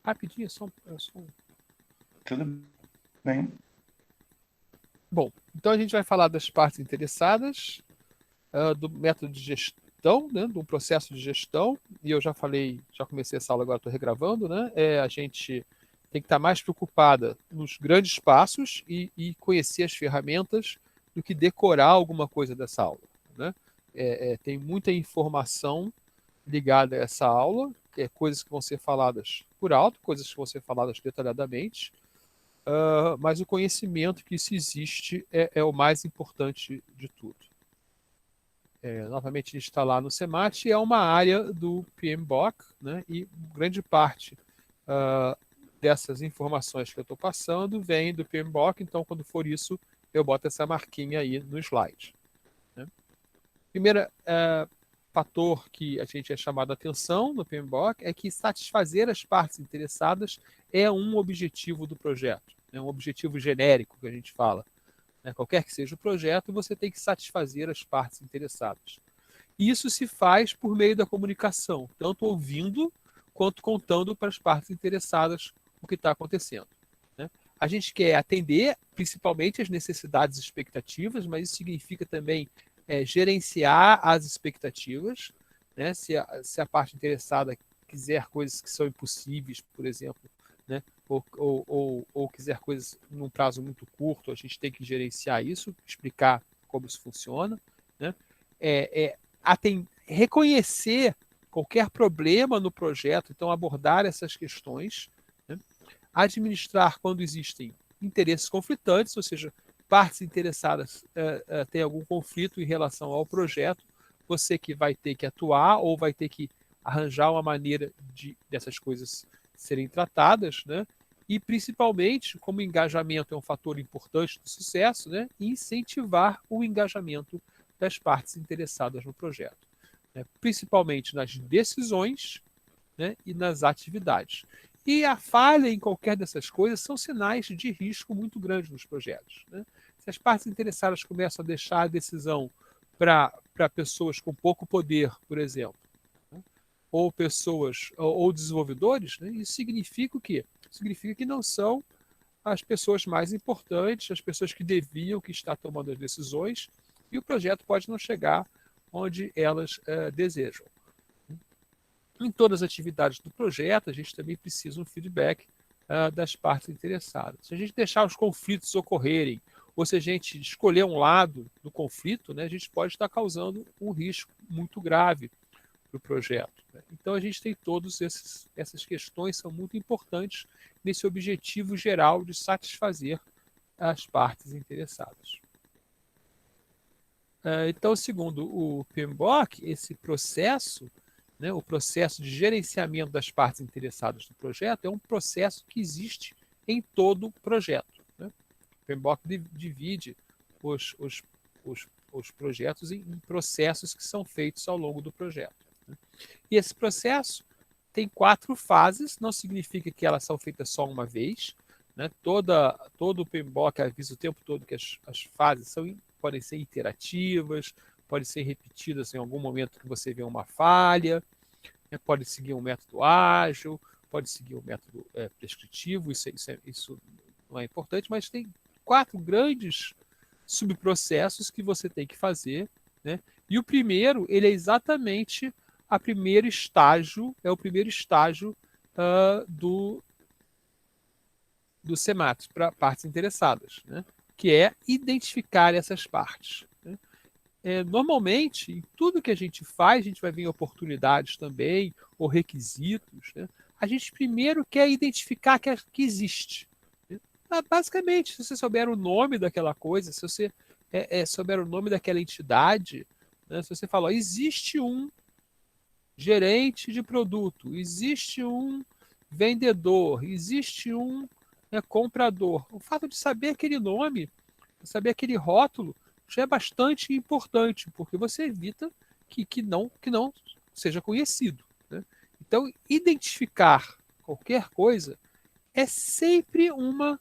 Rapidinho, Tudo bem. Bom, então a gente vai falar das partes interessadas, do método de gestão, né, do processo de gestão, e eu já falei, já comecei essa aula, agora estou regravando, né? A gente tem que estar mais preocupada nos grandes passos e conhecer as ferramentas do que decorar alguma coisa dessa aula, né? Tem muita informação ligada a essa aula, coisas que vão ser faladas por alto, coisas que vão ser faladas detalhadamente, mas o conhecimento que isso existe é o mais importante de tudo. Novamente, a gente está lá no CEMAT, é uma área do PMBOK, né, e grande parte dessas informações que eu estou passando vem do PMBOK, então, quando for isso, eu boto essa marquinha aí no slide. Né? Primeiro fator que a gente é chamado a atenção no PMBOK é que satisfazer as partes interessadas é um objetivo do projeto, é um objetivo genérico que a gente fala. Né? Qualquer que seja o projeto, você tem que satisfazer as partes interessadas. E isso se faz por meio da comunicação, tanto ouvindo quanto contando para as partes interessadas o que está acontecendo. Né? A gente quer atender principalmente as necessidades e expectativas, mas isso significa também gerenciar as expectativas. Né? Se a parte interessada quiser coisas que são impossíveis, por exemplo, né? ou quiser coisas num prazo muito curto, a gente tem que gerenciar isso, explicar como isso funciona. Né? Reconhecer qualquer problema no projeto, então abordar essas questões, né? Administrar quando existem interesses conflitantes, ou seja, partes interessadas têm algum conflito em relação ao projeto, você que vai ter que atuar ou vai ter que arranjar uma maneira dessas coisas serem tratadas, né? E principalmente, como engajamento é um fator importante do sucesso, né? Incentivar o engajamento das partes interessadas no projeto, né? Principalmente nas decisões, né? E nas atividades. E a falha em qualquer dessas coisas são sinais de risco muito grande nos projetos. Né? Se as partes interessadas começam a deixar a decisão para pessoas com pouco poder, por exemplo, né? Ou pessoas ou desenvolvedores, né? Isso significa o quê? Significa que não são as pessoas mais importantes, as pessoas que deviam que estar tomando as decisões, e o projeto pode não chegar onde elas desejam. Em todas as atividades do projeto, a gente também precisa um feedback das partes interessadas. Se a gente deixar os conflitos ocorrerem, ou se a gente escolher um lado do conflito, né, a gente pode estar causando um risco muito grave para o projeto. Né? Então, a gente tem todas essas questões, são muito importantes nesse objetivo geral de satisfazer as partes interessadas. Então, segundo o PMBOK, esse processo, né, o processo de gerenciamento das partes interessadas no projeto, é um processo que existe em todo o projeto. Né? O PMBOK divide os projetos em processos que são feitos ao longo do projeto. Né? E esse processo tem 4 fases, não significa que elas são feitas só uma vez. Né? Todo o PMBOK avisa o tempo todo que as fases podem ser iterativas, podem ser repetidas em algum momento que você vê uma falha, né? Pode seguir um método ágil, pode seguir um método prescritivo, isso não é importante, mas tem 4 grandes subprocessos que você tem que fazer. Né? E o primeiro, ele é exatamente o primeiro estágio do CEMAT para partes interessadas, né? Que é identificar essas partes. Né? Normalmente, em tudo que a gente faz, a gente vai ver oportunidades também, ou requisitos. Né? A gente primeiro quer identificar que existe. Né? Basicamente, se você souber o nome daquela coisa, se você souber o nome daquela entidade, né? Se você falar, existe um gerente de produto, existe um vendedor, existe um comprador. O fato de saber aquele nome, saber aquele rótulo, já é bastante importante, porque você evita que não seja conhecido. Né? Então, identificar qualquer coisa é sempre uma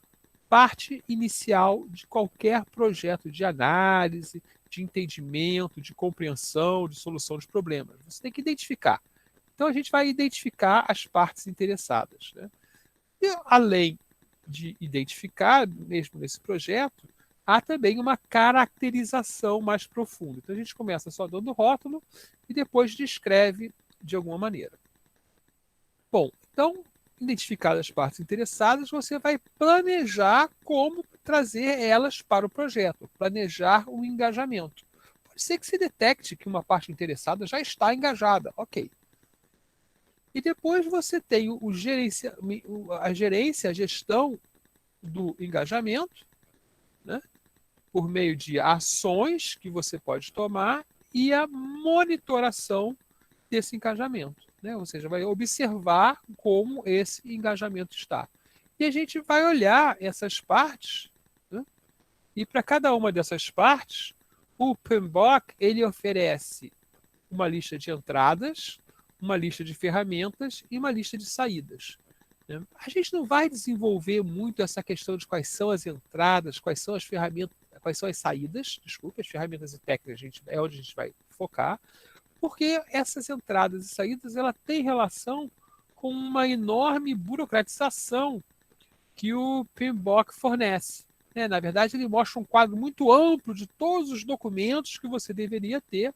parte inicial de qualquer projeto de análise, de entendimento, de compreensão, de solução de problemas. Você tem que identificar. Então, a gente vai identificar as partes interessadas. Né? E, além de identificar, mesmo nesse projeto, há também uma caracterização mais profunda. Então, a gente começa só dando rótulo e depois descreve de alguma maneira. Bom, então, identificadas as partes interessadas, você vai planejar como trazer elas para o projeto, planejar o engajamento. Pode ser que se detecte que uma parte interessada já está engajada, ok. E depois você tem a gerência, a gestão do engajamento, né, por meio de ações que você pode tomar e a monitoração desse engajamento. Né? Ou seja, vai observar como esse engajamento está. E a gente vai olhar essas partes, né? E para cada uma dessas partes, o PMBOK ele oferece uma lista de entradas, uma lista de ferramentas e uma lista de saídas. Né? A gente não vai desenvolver muito essa questão de quais são as entradas, quais são as ferramentas, quais são as saídas, desculpe, as ferramentas e técnicas é onde a gente vai focar, porque essas entradas e saídas ela tem relação com uma enorme burocratização que o PMBOK fornece. Né? Na verdade, ele mostra um quadro muito amplo de todos os documentos que você deveria ter.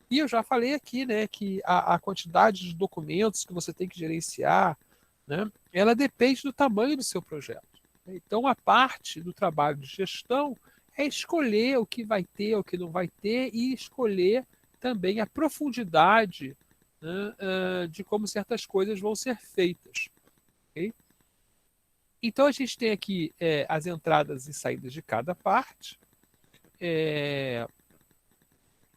E eu já falei aqui, né, que a quantidade de documentos que você tem que gerenciar, né, ela depende do tamanho do seu projeto. Então, a parte do trabalho de gestão é escolher o que vai ter, o que não vai ter e escolher também a profundidade, né, de como certas coisas vão ser feitas. Okay? Então, a gente tem aqui as entradas e saídas de cada parte.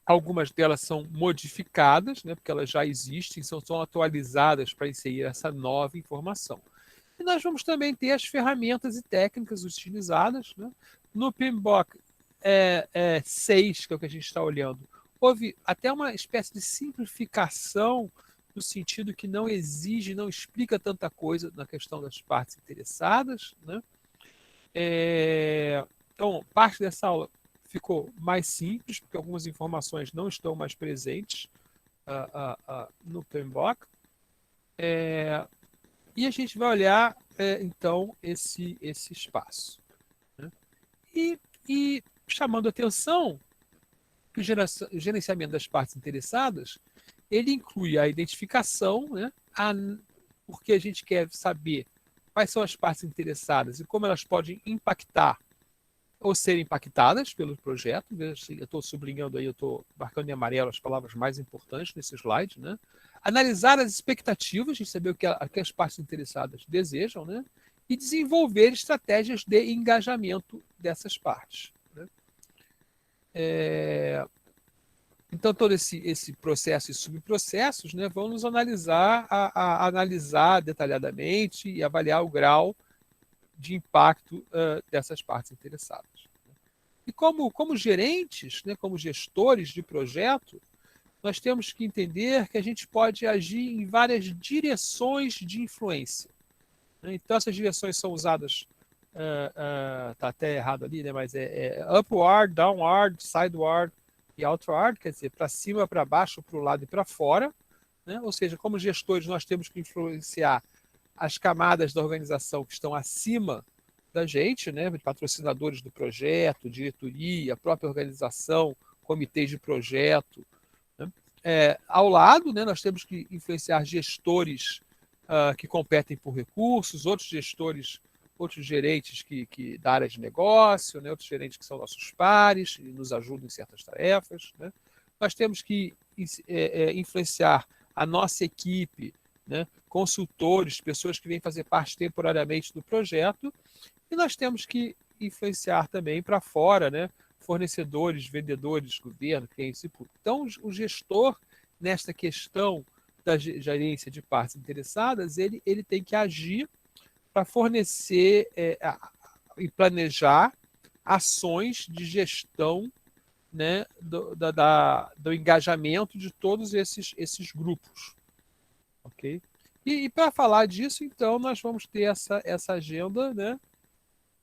Algumas delas são modificadas, né, porque elas já existem, são atualizadas para inserir essa nova informação. E nós vamos também ter as ferramentas e técnicas utilizadas. Né? No PMBOK 6, que é o que a gente está olhando, houve até uma espécie de simplificação no sentido que não exige, não explica tanta coisa na questão das partes interessadas. Né? Então, parte dessa aula ficou mais simples, porque algumas informações não estão mais presentes no PMBOK. E a gente vai olhar, então, esse espaço. Né? E chamando atenção que o gerenciamento das partes interessadas, ele inclui a identificação, né? Porque a gente quer saber quais são as partes interessadas e como elas podem impactar ou ser impactadas pelo projeto. Eu estou sublinhando aí, eu estou marcando em amarelo as palavras mais importantes nesse slide. Né? Analisar as expectativas, de saber o que as partes interessadas desejam, né? E desenvolver estratégias de engajamento dessas partes. Né? Então, todo esse processo e subprocessos, né, vão nos analisar detalhadamente e avaliar o grau de impacto dessas partes interessadas. E como gerentes, né, como gestores de projeto, nós temos que entender que a gente pode agir em várias direções de influência. Né? Então, essas direções são usadas, está até errado ali, né, mas upward, downward, sideward e outward, quer dizer, para cima, para baixo, para o lado e para fora. Né? Ou seja, como gestores, nós temos que influenciar as camadas da organização que estão acima da gente, né, de patrocinadores do projeto, diretoria, própria organização, comitês de projeto. Né? Ao lado, né, nós temos que influenciar gestores que competem por recursos, outros gestores, outros gerentes da área de negócio, né, outros gerentes que são nossos pares e nos ajudam em certas tarefas. Né? Nós temos que influenciar a nossa equipe, né, consultores, pessoas que vêm fazer parte temporariamente do projeto, e nós temos que influenciar também para fora, né, fornecedores, vendedores, governo, clientes e público. Então, o gestor, nesta questão da gerência de partes interessadas, ele tem que agir para fornecer e planejar ações de gestão, né, do engajamento de todos esses grupos. Ok? E para falar disso, então, nós vamos ter essa agenda, né,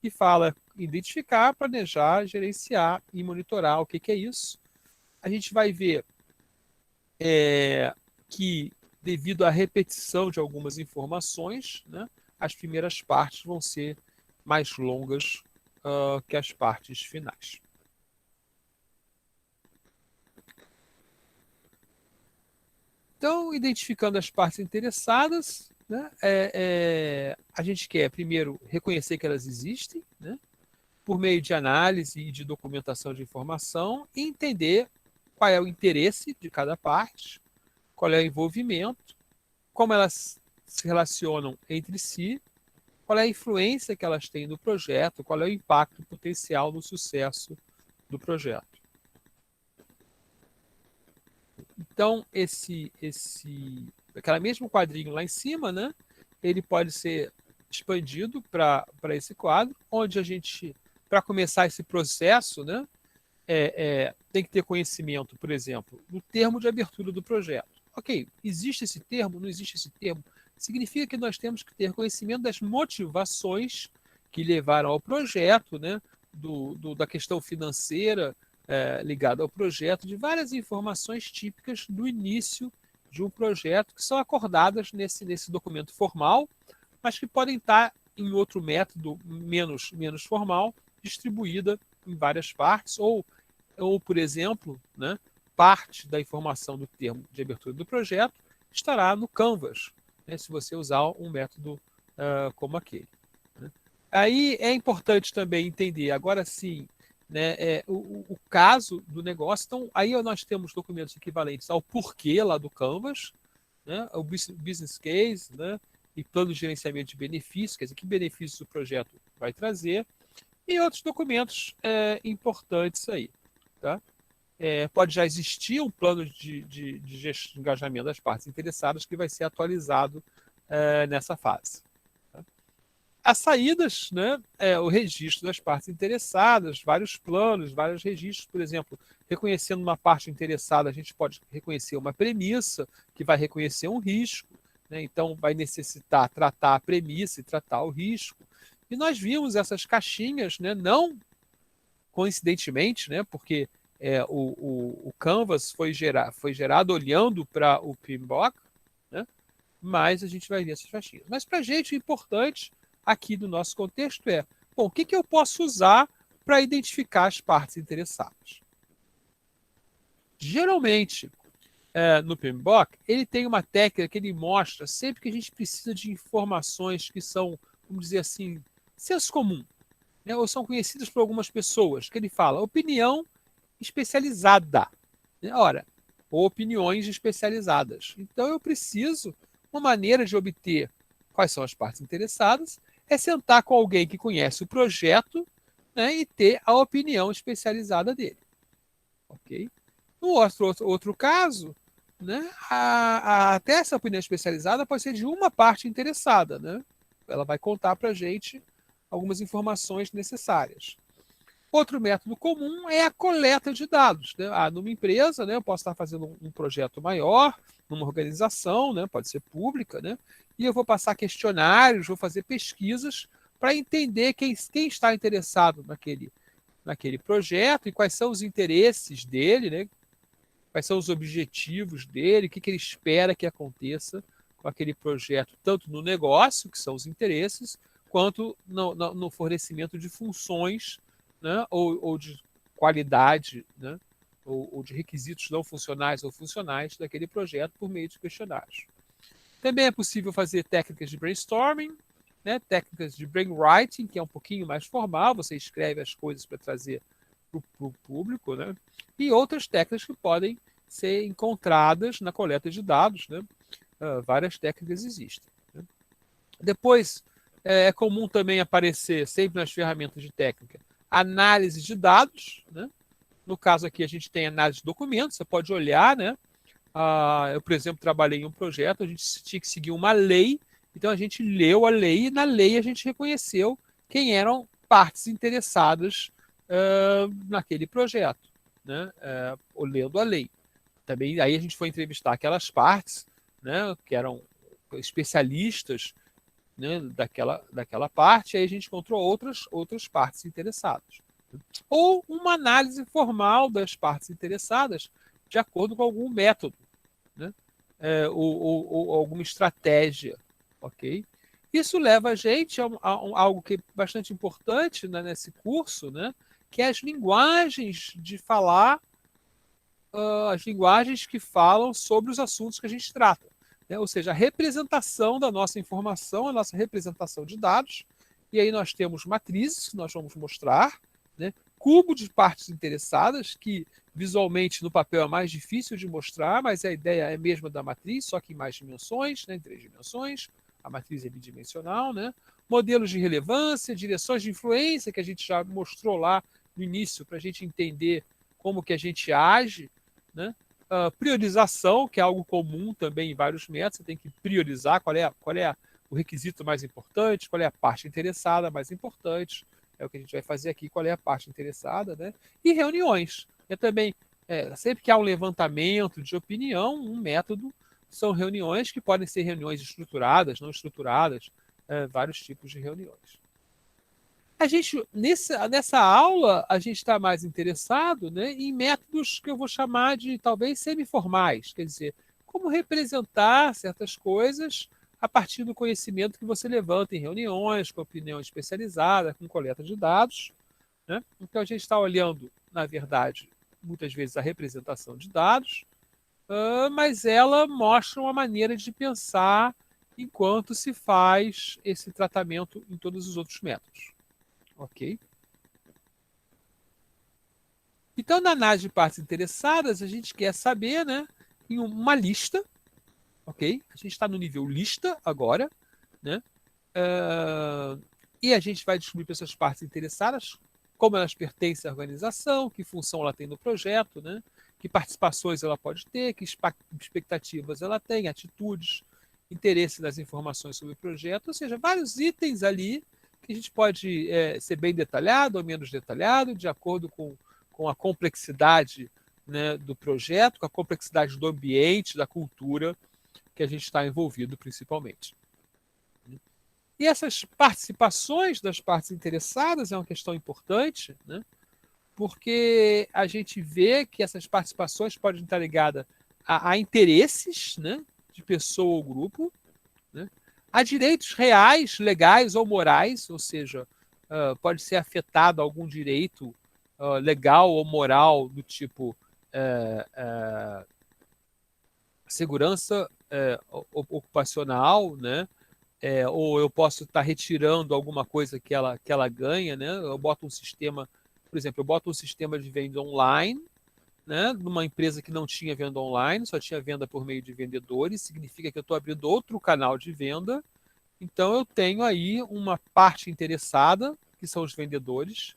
que fala identificar, planejar, gerenciar e monitorar. O que é isso? A gente vai ver que, devido à repetição de algumas informações, né, as primeiras partes vão ser mais longas que as partes finais. Então, identificando as partes interessadas, né, a gente quer, primeiro, reconhecer que elas existem, né, por meio de análise e de documentação de informação, e entender qual é o interesse de cada parte, qual é o envolvimento, como elas se relacionam entre si, qual é a influência que elas têm no projeto, qual é o impacto potencial no sucesso do projeto. Então, aquele mesmo quadrinho lá em cima, né, ele pode ser expandido para esse quadro, onde a gente, para começar esse processo, né, tem que ter conhecimento, por exemplo, do termo de abertura do projeto. Ok, existe esse termo? Não existe esse termo? Significa que nós temos que ter conhecimento das motivações que levaram ao projeto, né, da questão financeira ligada ao projeto, de várias informações típicas do início de um projeto que são acordadas nesse documento formal, mas que podem estar em outro método menos formal, distribuída em várias partes, ou por exemplo, né, parte da informação do termo de abertura do projeto estará no Canvas, né, se você usar um método como aquele. Né. Aí é importante também entender, agora sim, né, o caso do negócio. Então, aí nós temos documentos equivalentes ao porquê lá do Canvas, né, o business case, né, e plano de gerenciamento de benefícios, quer dizer, que benefícios o projeto vai trazer, e outros documentos importantes aí. Tá? Pode já existir um plano de engajamento das partes interessadas que vai ser atualizado nessa fase. Tá? As saídas, né, o registro das partes interessadas, vários planos, vários registros, por exemplo, reconhecendo uma parte interessada, a gente pode reconhecer uma premissa, que vai reconhecer um risco, né, então vai necessitar tratar a premissa e tratar o risco. E nós vimos essas caixinhas, né, não coincidentemente, né, porque o Canvas foi gerado olhando para o PMBOK, né, mas a gente vai ver essas caixinhas. Mas para a gente, o importante aqui do nosso contexto bom, o que eu posso usar para identificar as partes interessadas? Geralmente, no PMBOK, ele tem uma técnica que ele mostra sempre que a gente precisa de informações que são, vamos dizer assim, senso comum, né, ou são conhecidas por algumas pessoas, que ele fala opinião especializada. Ora, opiniões especializadas. Então eu preciso, uma maneira de obter quais são as partes interessadas, é sentar com alguém que conhece o projeto, né, e ter a opinião especializada dele. Ok? No outro caso, né, até essa opinião especializada pode ser de uma parte interessada. Né? Ela vai contar para a gente algumas informações necessárias. Outro método comum é a coleta de dados. Né? Numa empresa, né, eu posso estar fazendo um projeto maior, numa organização, né, pode ser pública, né, e eu vou passar questionários, vou fazer pesquisas para entender quem está interessado naquele projeto e quais são os interesses dele, né, quais são os objetivos dele, o que ele espera que aconteça com aquele projeto, tanto no negócio, que são os interesses, quanto no fornecimento de funções, né, ou de qualidade, né, ou de requisitos não funcionais ou funcionais daquele projeto por meio de questionários. Também é possível fazer técnicas de brainstorming, né, técnicas de brainwriting, que é um pouquinho mais formal, você escreve as coisas para trazer para o público, né, e outras técnicas que podem ser encontradas na coleta de dados. Né, várias técnicas existem. Né. Depois, é comum também aparecer, sempre nas ferramentas de técnica, análise de dados. Né. No caso aqui, a gente tem análise de documentos, você pode olhar, né. Eu, por exemplo, trabalhei em um projeto, a gente tinha que seguir uma lei, então a gente leu a lei e na lei a gente reconheceu quem eram partes interessadas naquele projeto, né, lendo a lei. Também aí a gente foi entrevistar aquelas partes, né, que eram especialistas, né, daquela parte, aí a gente encontrou outras partes interessadas. Ou uma análise formal das partes interessadas de acordo com algum método, né, ou alguma estratégia, ok? Isso leva a gente a algo que é bastante importante, né, nesse curso, né, que é as linguagens de falar, as linguagens que falam sobre os assuntos que a gente trata, né? Ou seja, a representação da nossa informação, a nossa representação de dados. E aí nós temos matrizes que nós vamos mostrar, né? Cubo de partes interessadas, que visualmente no papel é mais difícil de mostrar, mas a ideia é a mesma da matriz, só que em mais dimensões, né? Em 3 dimensões. A matriz é bidimensional, né? Modelos de relevância, direções de influência, que a gente já mostrou lá no início, para a gente entender como que a gente age, né? Priorização, que é algo comum também em vários métodos, você tem que priorizar qual é o requisito mais importante, qual é a parte interessada mais importante, é o que a gente vai fazer aqui, qual é a parte interessada, né? E reuniões. É também, sempre que há um levantamento de opinião, um método, são reuniões que podem ser reuniões estruturadas, não estruturadas, vários tipos de reuniões. A gente, nessa aula, a gente está mais interessado, né, em métodos que eu vou chamar de talvez semiformais, quer dizer, como representar certas coisas a partir do conhecimento que você levanta em reuniões, com opinião especializada, com coleta de dados, né? Então a gente está olhando, na verdade, muitas vezes a representação de dados, mas ela mostra uma maneira de pensar enquanto se faz esse tratamento em todos os outros métodos. Ok? Então, na análise de partes interessadas, a gente quer saber, né, em uma lista, ok? A gente está no nível lista agora, né? E a gente vai descobrir para essas partes interessadas como elas pertencem à organização, que função ela tem no projeto, né? Que participações ela pode ter, que expectativas ela tem, atitudes, interesse nas informações sobre o projeto, ou seja, vários itens ali que a gente pode ser bem detalhado ou menos detalhado, de acordo com a complexidade, né, do projeto, com a complexidade do ambiente, da cultura que a gente está envolvido principalmente. E essas participações das partes interessadas é uma questão importante, né? Porque a gente vê que essas participações podem estar ligadas a interesses, né, de pessoa ou grupo, né, a direitos reais, legais ou morais, ou seja, pode ser afetado algum direito legal ou moral do tipo segurança ocupacional, né? Ou eu posso estar retirando alguma coisa que ela ganha, né? Eu boto um sistema, por exemplo, eu boto um sistema de venda online, né? Numa empresa que não tinha venda online, só tinha venda por meio de vendedores, significa que eu estou abrindo outro canal de venda. Então eu tenho aí uma parte interessada, que são os vendedores,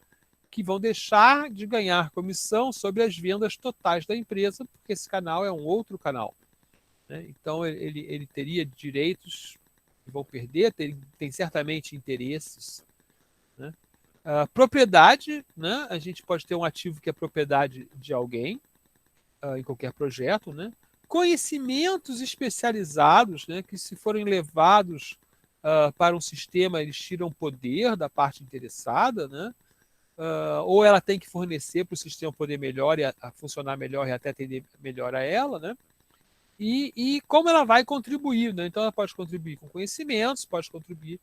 que vão deixar de ganhar comissão sobre as vendas totais da empresa, porque esse canal é um outro canal, né? Então ele teria direitos que vão perder, tem certamente interesses, né? Propriedade, né? A gente pode ter um ativo que é propriedade de alguém, em qualquer projeto, né? Conhecimentos especializados, né? Que se forem levados para um sistema, eles tiram poder da parte interessada, né? Ou ela tem que fornecer para o sistema poder melhor e a funcionar melhor e até atender melhor a ela, né? E como ela vai contribuir, né? Então ela pode contribuir com conhecimentos, pode contribuir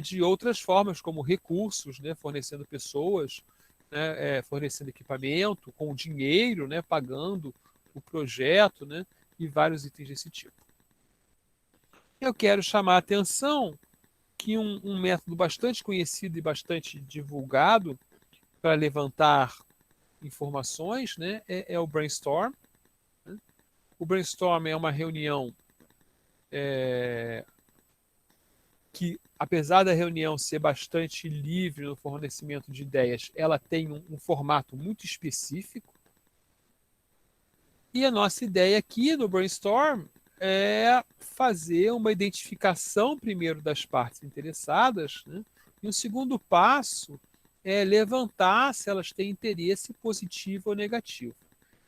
de outras formas, como recursos, né? Fornecendo pessoas, né? Fornecendo equipamento, com dinheiro, né? Pagando o projeto, né? E vários itens desse tipo. Eu quero chamar a atenção que um método bastante conhecido e bastante divulgado para levantar informações, né? É o brainstorm. O brainstorm é uma reunião que, apesar da reunião ser bastante livre no fornecimento de ideias, ela tem um formato muito específico. E a nossa ideia aqui no brainstorm é fazer uma identificação primeiro das partes interessadas, né? E o segundo passo é levantar se elas têm interesse positivo ou negativo.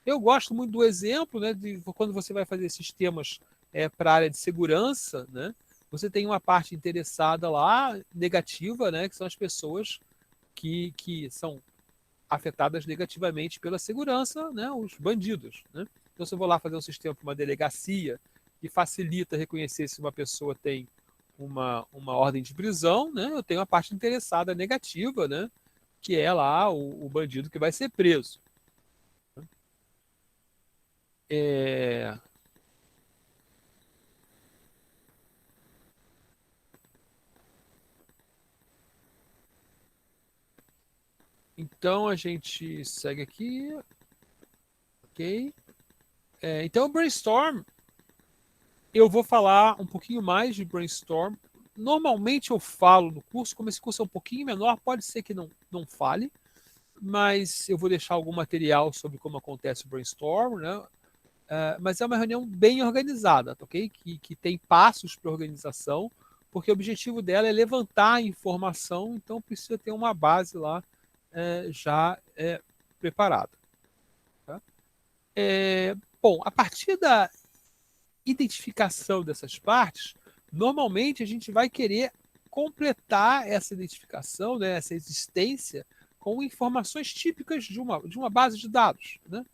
Eu gosto muito do exemplo, né, de quando você vai fazer sistemas para a área de segurança, né, você tem uma parte interessada lá, negativa, né, que são as pessoas que são afetadas negativamente pela segurança, né, os bandidos. Né? Então, se eu vou lá fazer um sistema para uma delegacia que facilita reconhecer se uma pessoa tem uma ordem de prisão, né, eu tenho a parte interessada negativa, né, que é lá o bandido que vai ser preso. É, então a gente segue aqui, ok? Então o brainstorm, eu vou falar um pouquinho mais de brainstorm. Normalmente eu falo no curso, como esse curso é um pouquinho menor, pode ser que não fale, mas eu vou deixar algum material sobre como acontece o brainstorm, né? Mas é uma reunião bem organizada, tá, ok? Que tem passos para organização, porque o objetivo dela é levantar a informação, então precisa ter uma base lá já preparada. Tá? Bom, a partir da identificação dessas partes, normalmente a gente vai querer completar essa identificação, né, essa existência, com informações típicas de uma base de dados. Né?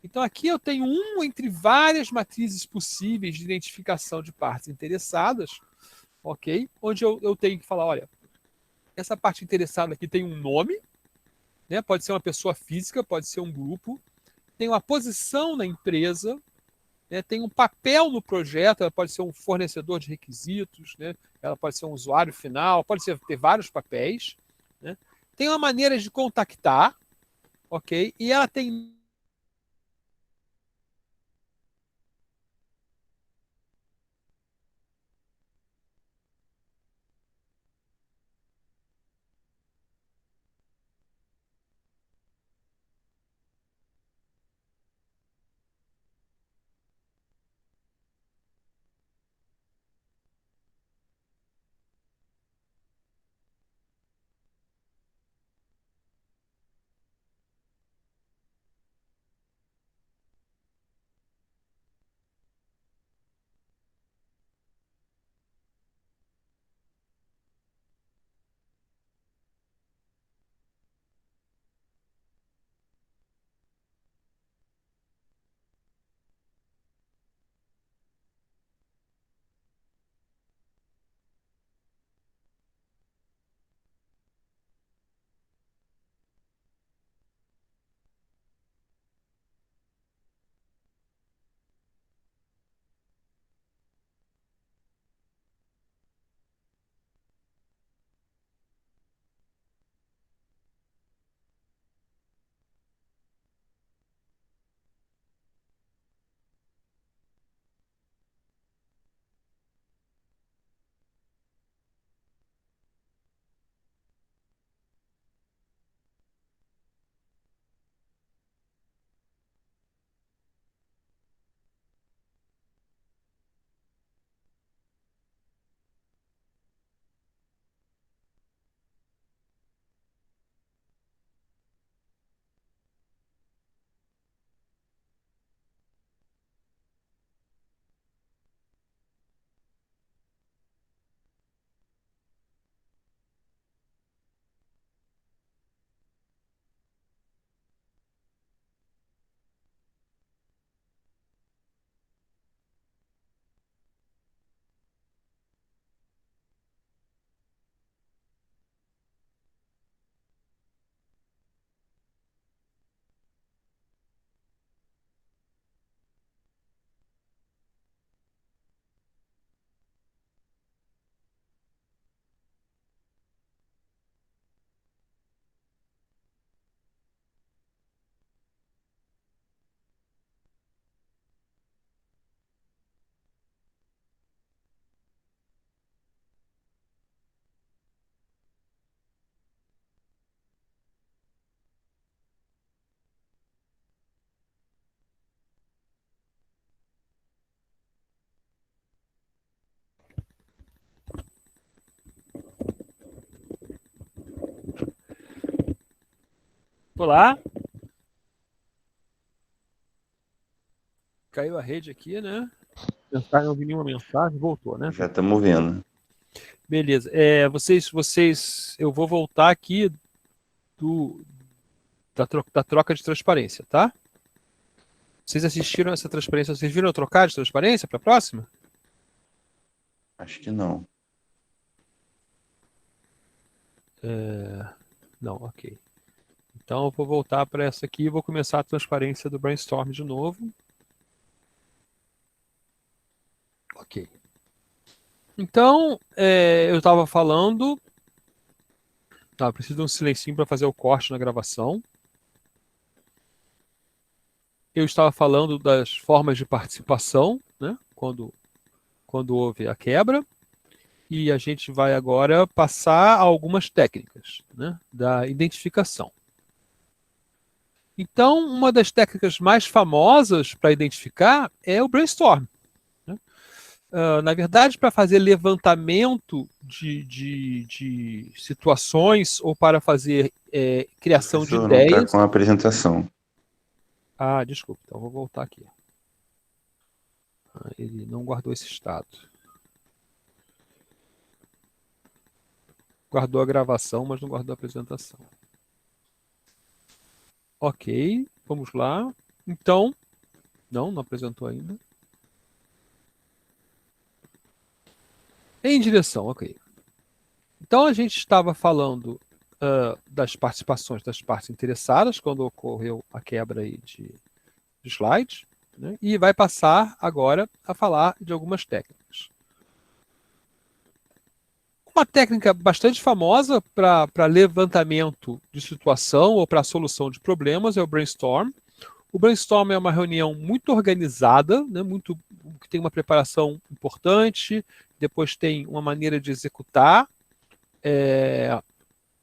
Então aqui eu tenho entre várias matrizes possíveis de identificação de partes interessadas, ok? Onde eu tenho que falar, olha, essa parte interessada aqui tem um nome, né? Pode ser uma pessoa física, pode ser um grupo, tem uma posição na empresa, né? Tem um papel no projeto, ela pode ser um fornecedor de requisitos, né? Ela pode ser um usuário final, pode ter vários papéis, né? Tem uma maneira de contactar, ok? E ela tem Olá, caiu a rede aqui, né? Mensagem, não vi nenhuma mensagem, voltou, né? Já estamos vendo. Beleza. Vocês, eu vou voltar aqui da troca de transparência, tá? Vocês assistiram essa transparência? Vocês viram eu trocar de transparência para a próxima? Acho que não. Não, ok. Então eu vou voltar para essa aqui e vou começar a transparência do brainstorm de novo. Ok. Então, eu estava falando... Tá, preciso de um silencinho para fazer o corte na gravação. Eu estava falando das formas de participação, né? Quando houve a quebra. E a gente vai agora passar a algumas técnicas, né, da identificação. Então, uma das técnicas mais famosas para identificar é o brainstorm, né? Na verdade, para fazer levantamento de situações ou para fazer criação de Professor, não está ideias... com a apresentação. Ah, desculpa, então vou voltar aqui. Ele não guardou esse estado. Guardou a gravação, mas não guardou a apresentação. Ok, vamos lá. Então, não apresentou ainda. Em direção, ok. Então a gente estava falando das participações das partes interessadas, quando ocorreu a quebra aí de slides, né? E vai passar agora a falar de algumas técnicas. Uma técnica bastante famosa para levantamento de situação ou para solução de problemas é o brainstorm. O brainstorm é uma reunião muito organizada, né, que tem uma preparação importante, depois tem uma maneira de executar,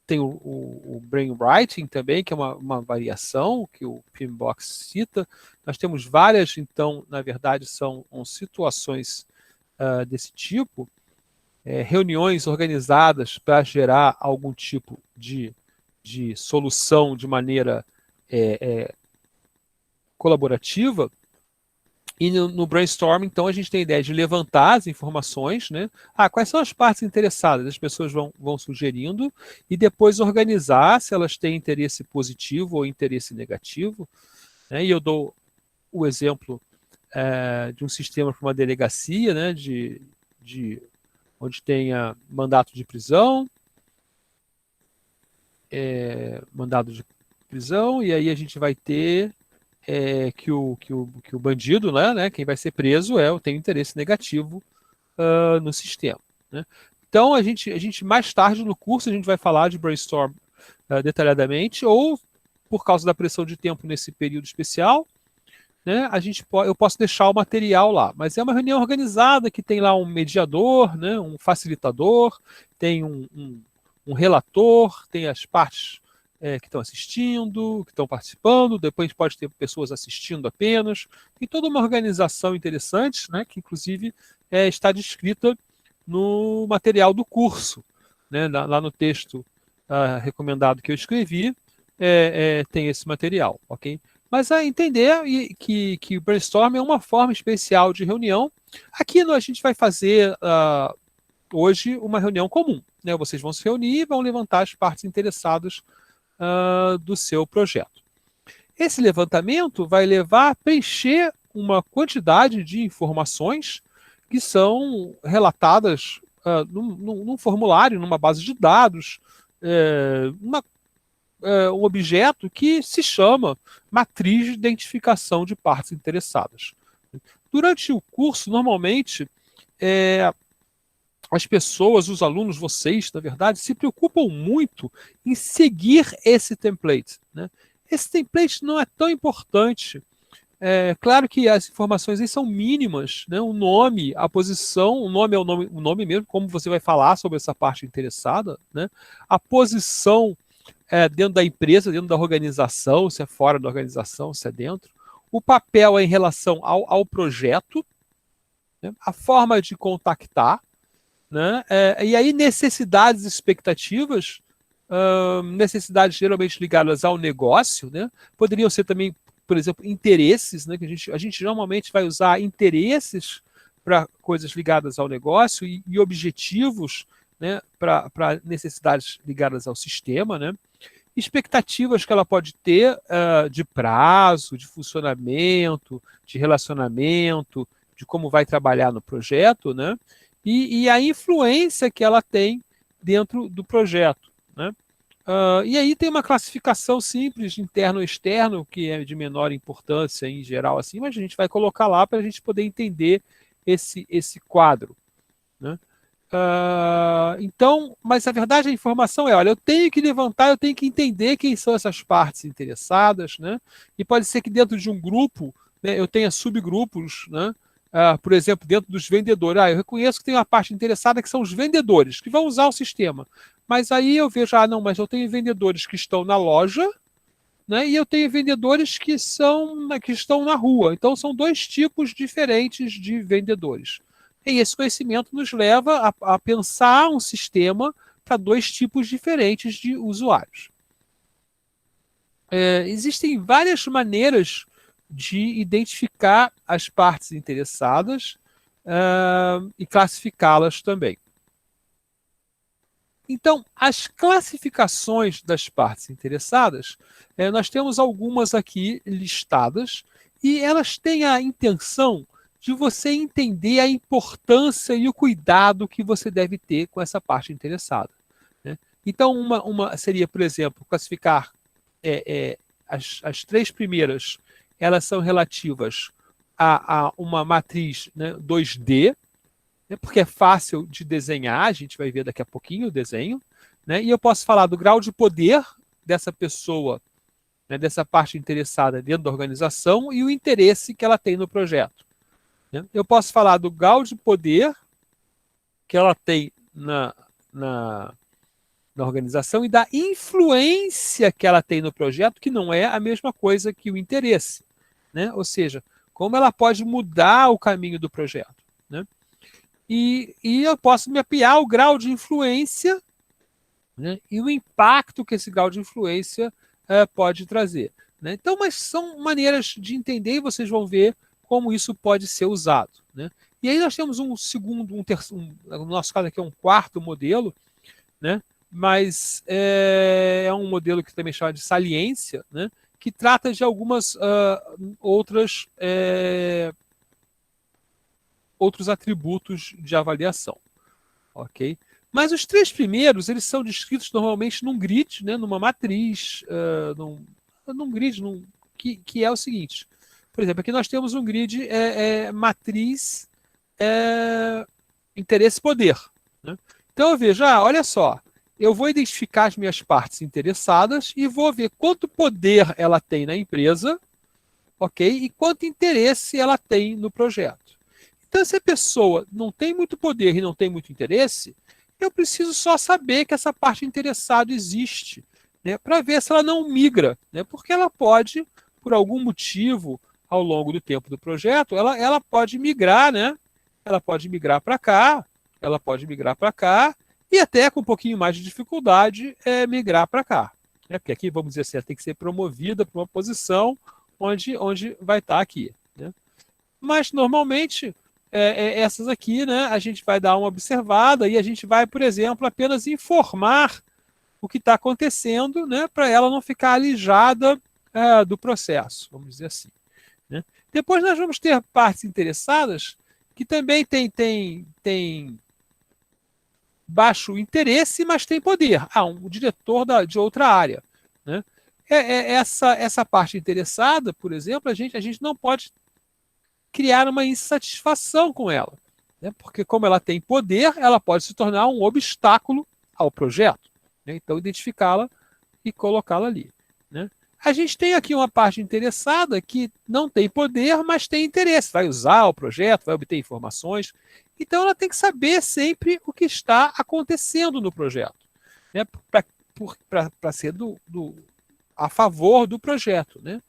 tem o brainwriting também, que é uma variação que o PMBOK cita. Nós temos várias, então, na verdade, são situações desse tipo, reuniões organizadas para gerar algum tipo de solução de maneira colaborativa. E no brainstorm, então, a gente tem a ideia de levantar as informações, né? Quais são as partes interessadas? As pessoas vão sugerindo e depois organizar se elas têm interesse positivo ou interesse negativo, né? E eu dou o exemplo de um sistema para uma delegacia, né? Onde tenha mandato de prisão, e aí a gente vai ter que o bandido, né, quem vai ser preso, tem interesse negativo no sistema, né? Então, a gente mais tarde no curso, a gente vai falar de brainstorm detalhadamente, ou por causa da pressão de tempo nesse período especial, né, eu posso deixar o material lá, mas é uma reunião organizada que tem lá um mediador, né, um facilitador, tem um relator, tem as partes que estão assistindo, que estão participando, depois pode ter pessoas assistindo apenas. Tem toda uma organização interessante, né, que inclusive está descrita no material do curso, né, lá no texto recomendado que eu escrevi, tem esse material, ok? Mas entender que o brainstorm é uma forma especial de reunião. Aqui a gente vai fazer hoje uma reunião comum, né? Vocês vão se reunir e vão levantar as partes interessadas do seu projeto. Esse levantamento vai levar a preencher uma quantidade de informações que são relatadas num formulário, numa base de dados, um objeto que se chama matriz de identificação de partes interessadas. Durante o curso, normalmente, as pessoas, os alunos, vocês, na verdade, se preocupam muito em seguir esse template, né? Esse template não é tão importante. Claro que as informações aí são mínimas, né? O nome, a posição, o nome é o nome mesmo, como você vai falar sobre essa parte interessada, né? A posição dentro da empresa, dentro da organização, se é fora da organização, se é dentro. O papel é em relação ao projeto, né? A forma de contactar, né? E aí necessidades e expectativas, necessidades geralmente ligadas ao negócio, né? Poderiam ser também, por exemplo, interesses, né? Que a gente normalmente vai usar interesses para coisas ligadas ao negócio e objetivos, né? Para necessidades ligadas ao sistema, né? Expectativas que ela pode ter de prazo, de funcionamento, de relacionamento, de como vai trabalhar no projeto, né? E a influência que ela tem dentro do projeto, né? E aí tem uma classificação simples, interno e externo, que é de menor importância em geral, assim, mas a gente vai colocar lá para a gente poder entender esse quadro, né? Então, mas a verdade, a informação é, olha, eu tenho que levantar, eu tenho que entender quem são essas partes interessadas, né? E pode ser que dentro de um grupo, né, eu tenha subgrupos, né? Por exemplo, dentro dos vendedores. Eu reconheço que tem uma parte interessada que são os vendedores, que vão usar o sistema. Mas aí eu vejo, não, mas eu tenho vendedores que estão na loja, né? E eu tenho vendedores que estão na rua. Então são dois tipos diferentes de vendedores. E esse conhecimento nos leva a pensar um sistema para dois tipos diferentes de usuários. Existem várias maneiras de identificar as partes interessadas e classificá-las também. Então, as classificações das partes interessadas, nós temos algumas aqui listadas e elas têm a intenção de você entender a importância e o cuidado que você deve ter com essa parte interessada, né? Então, uma seria, por exemplo, classificar as três primeiras, elas são relativas a uma matriz, né, 2D, né, porque é fácil de desenhar, a gente vai ver daqui a pouquinho o desenho, né, e eu posso falar do grau de poder dessa pessoa, né, dessa parte interessada dentro da organização e o interesse que ela tem no projeto, né? Eu posso falar do grau de poder que ela tem na organização e da influência que ela tem no projeto, que não é a mesma coisa que o interesse, né? Ou seja, como ela pode mudar o caminho do projeto, né? E eu posso mapear o grau de influência, né, e o impacto que esse grau de influência pode trazer, né? Então, mas são maneiras de entender e vocês vão ver como isso pode ser usado, né? E aí nós temos um segundo, no nosso caso aqui é um quarto modelo, né? Mas é um modelo que também chama de saliência, né? Que trata de algumas outros atributos de avaliação, ok? Mas os três primeiros, eles são descritos normalmente num grid, né, numa matriz, num grid, que é o seguinte. Por exemplo, aqui nós temos um grid matriz interesse-poder, né? Então eu vejo, olha só, eu vou identificar as minhas partes interessadas e vou ver quanto poder ela tem na empresa, ok? E quanto interesse ela tem no projeto. Então, se a pessoa não tem muito poder e não tem muito interesse, eu preciso só saber que essa parte interessada existe, né, para ver se ela não migra, né, porque ela pode, por algum motivo, ao longo do tempo do projeto, ela pode migrar, né? Ela pode migrar para cá, ela pode migrar para cá, e até com um pouquinho mais de dificuldade migrar para cá, né? Porque aqui, vamos dizer assim, ela tem que ser promovida para uma posição onde vai estar aqui, né? Mas, normalmente, essas aqui, né, a gente vai dar uma observada e a gente vai, por exemplo, apenas informar o que está acontecendo, né, para ela não ficar alijada do processo, vamos dizer assim, né? Depois nós vamos ter partes interessadas que também tem baixo interesse, mas tem poder. Um diretor de outra área, né? Essa parte interessada, por exemplo, a gente não pode criar uma insatisfação com ela, né? Porque como ela tem poder, ela pode se tornar um obstáculo ao projeto, né? Então, identificá-la e colocá-la ali, né? A gente tem aqui uma parte interessada que não tem poder, mas tem interesse, vai usar o projeto, vai obter informações. Então, ela tem que saber sempre o que está acontecendo no projeto, né? Para ser a favor do projeto, né?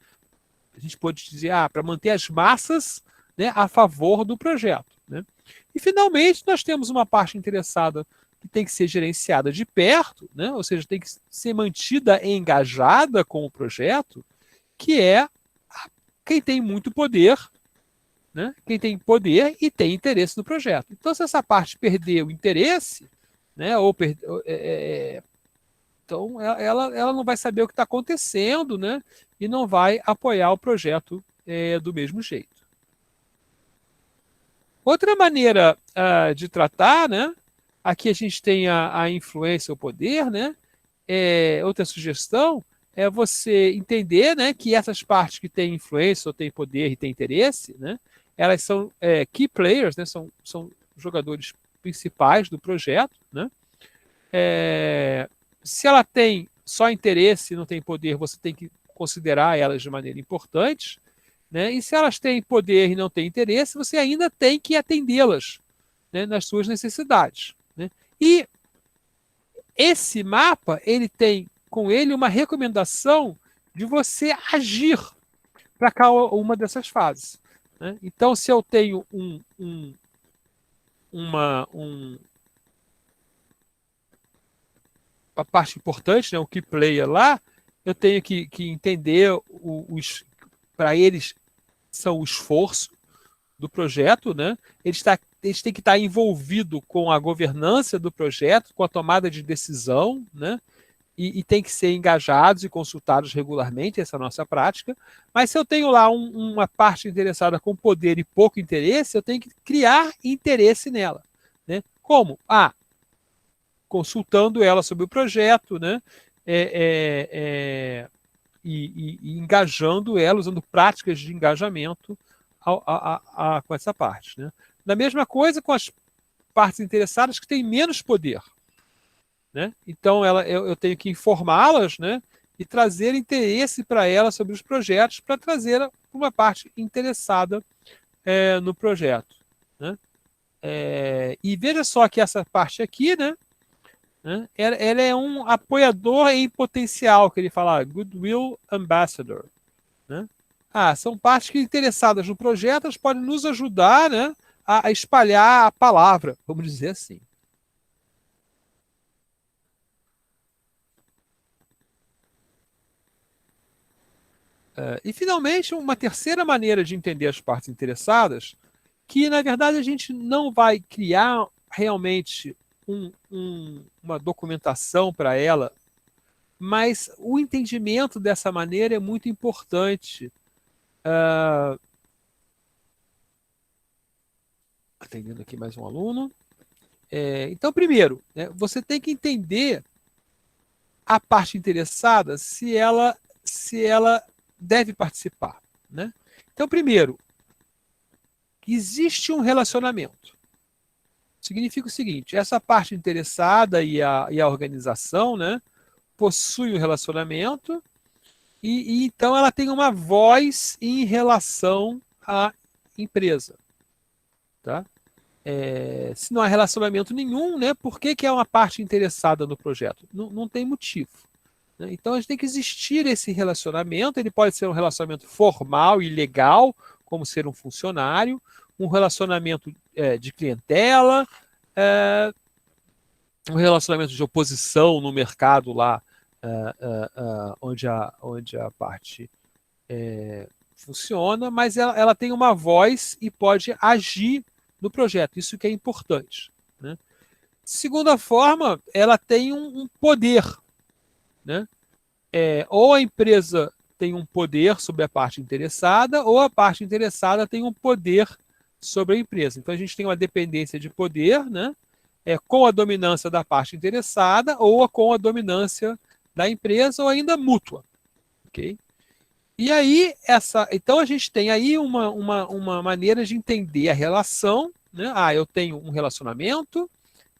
A gente pode dizer, para manter as massas, né, a favor do projeto, né? E, finalmente, nós temos uma parte interessada que tem que ser gerenciada de perto, né? Ou seja, tem que ser mantida engajada com o projeto, que é quem tem muito poder, né? Quem tem poder e tem interesse no projeto. Então, se essa parte perder o interesse, né, então ela não vai saber o que está acontecendo, né, e não vai apoiar o projeto do mesmo jeito. Outra maneira de tratar, né, aqui a gente tem a influência, o poder, né, outra sugestão é você entender, né, que essas partes que têm influência, ou têm poder e têm interesse, né, elas são key players, né, são jogadores principais do projeto. Né? Se ela tem só interesse e não tem poder, você tem que considerar elas de maneira importante. Né? E se elas têm poder e não têm interesse, você ainda tem que atendê-las, né, nas suas necessidades. Né? E esse mapa, ele tem com ele uma recomendação de você agir para cada uma dessas fases. Né? Então, se eu tenho uma parte importante, né, o key player lá, eu tenho que entender para eles são o esforço do projeto, né? Eles têm que estar envolvidos com a governança do projeto, com a tomada de decisão, né? E tem que ser engajados e consultados regularmente, essa é a nossa prática. Mas se eu tenho lá uma parte interessada com poder e pouco interesse, eu tenho que criar interesse nela. Né? Como? Consultando ela sobre o projeto, né? E engajando ela, usando práticas de engajamento com essa parte. Né? Da mesma coisa com as partes interessadas que têm menos poder. Né? Então, eu tenho que informá-las, né, e trazer interesse para elas sobre os projetos, para trazer uma parte interessada no projeto. Né? E veja só que essa parte aqui, né, ela é um apoiador em potencial, que ele fala, Goodwill Ambassador. Né? São partes que interessadas no projeto, elas podem nos ajudar, né, a espalhar a palavra, vamos dizer assim. E, finalmente, uma terceira maneira de entender as partes interessadas, que, na verdade, a gente não vai criar realmente uma documentação para ela, mas o entendimento dessa maneira é muito importante. Atendendo aqui mais um aluno. Então, primeiro, né, você tem que entender a parte interessada se ela deve participar. Né? Então, primeiro, existe um relacionamento. Significa o seguinte, essa parte interessada e a organização, né, possui um relacionamento e então ela tem uma voz em relação à empresa. Tá? Se não há relacionamento nenhum, né, por que é uma parte interessada no projeto? Não tem motivo. Né? Então, a gente tem que existir esse relacionamento. Ele pode ser um relacionamento formal e legal, como ser um funcionário, um relacionamento de clientela, um relacionamento de oposição no mercado lá, onde a parte funciona, mas ela tem uma voz e pode agir no projeto. Isso que é importante. Né? Segunda forma, ela tem um poder. Né? Ou a empresa tem um poder sobre a parte interessada, ou a parte interessada tem um poder sobre a empresa. Então, a gente tem uma dependência de poder, né? Com a dominância da parte interessada ou com a dominância da empresa, ou ainda mútua. Okay? E aí, então a gente tem aí uma maneira de entender a relação. Né? Eu tenho um relacionamento,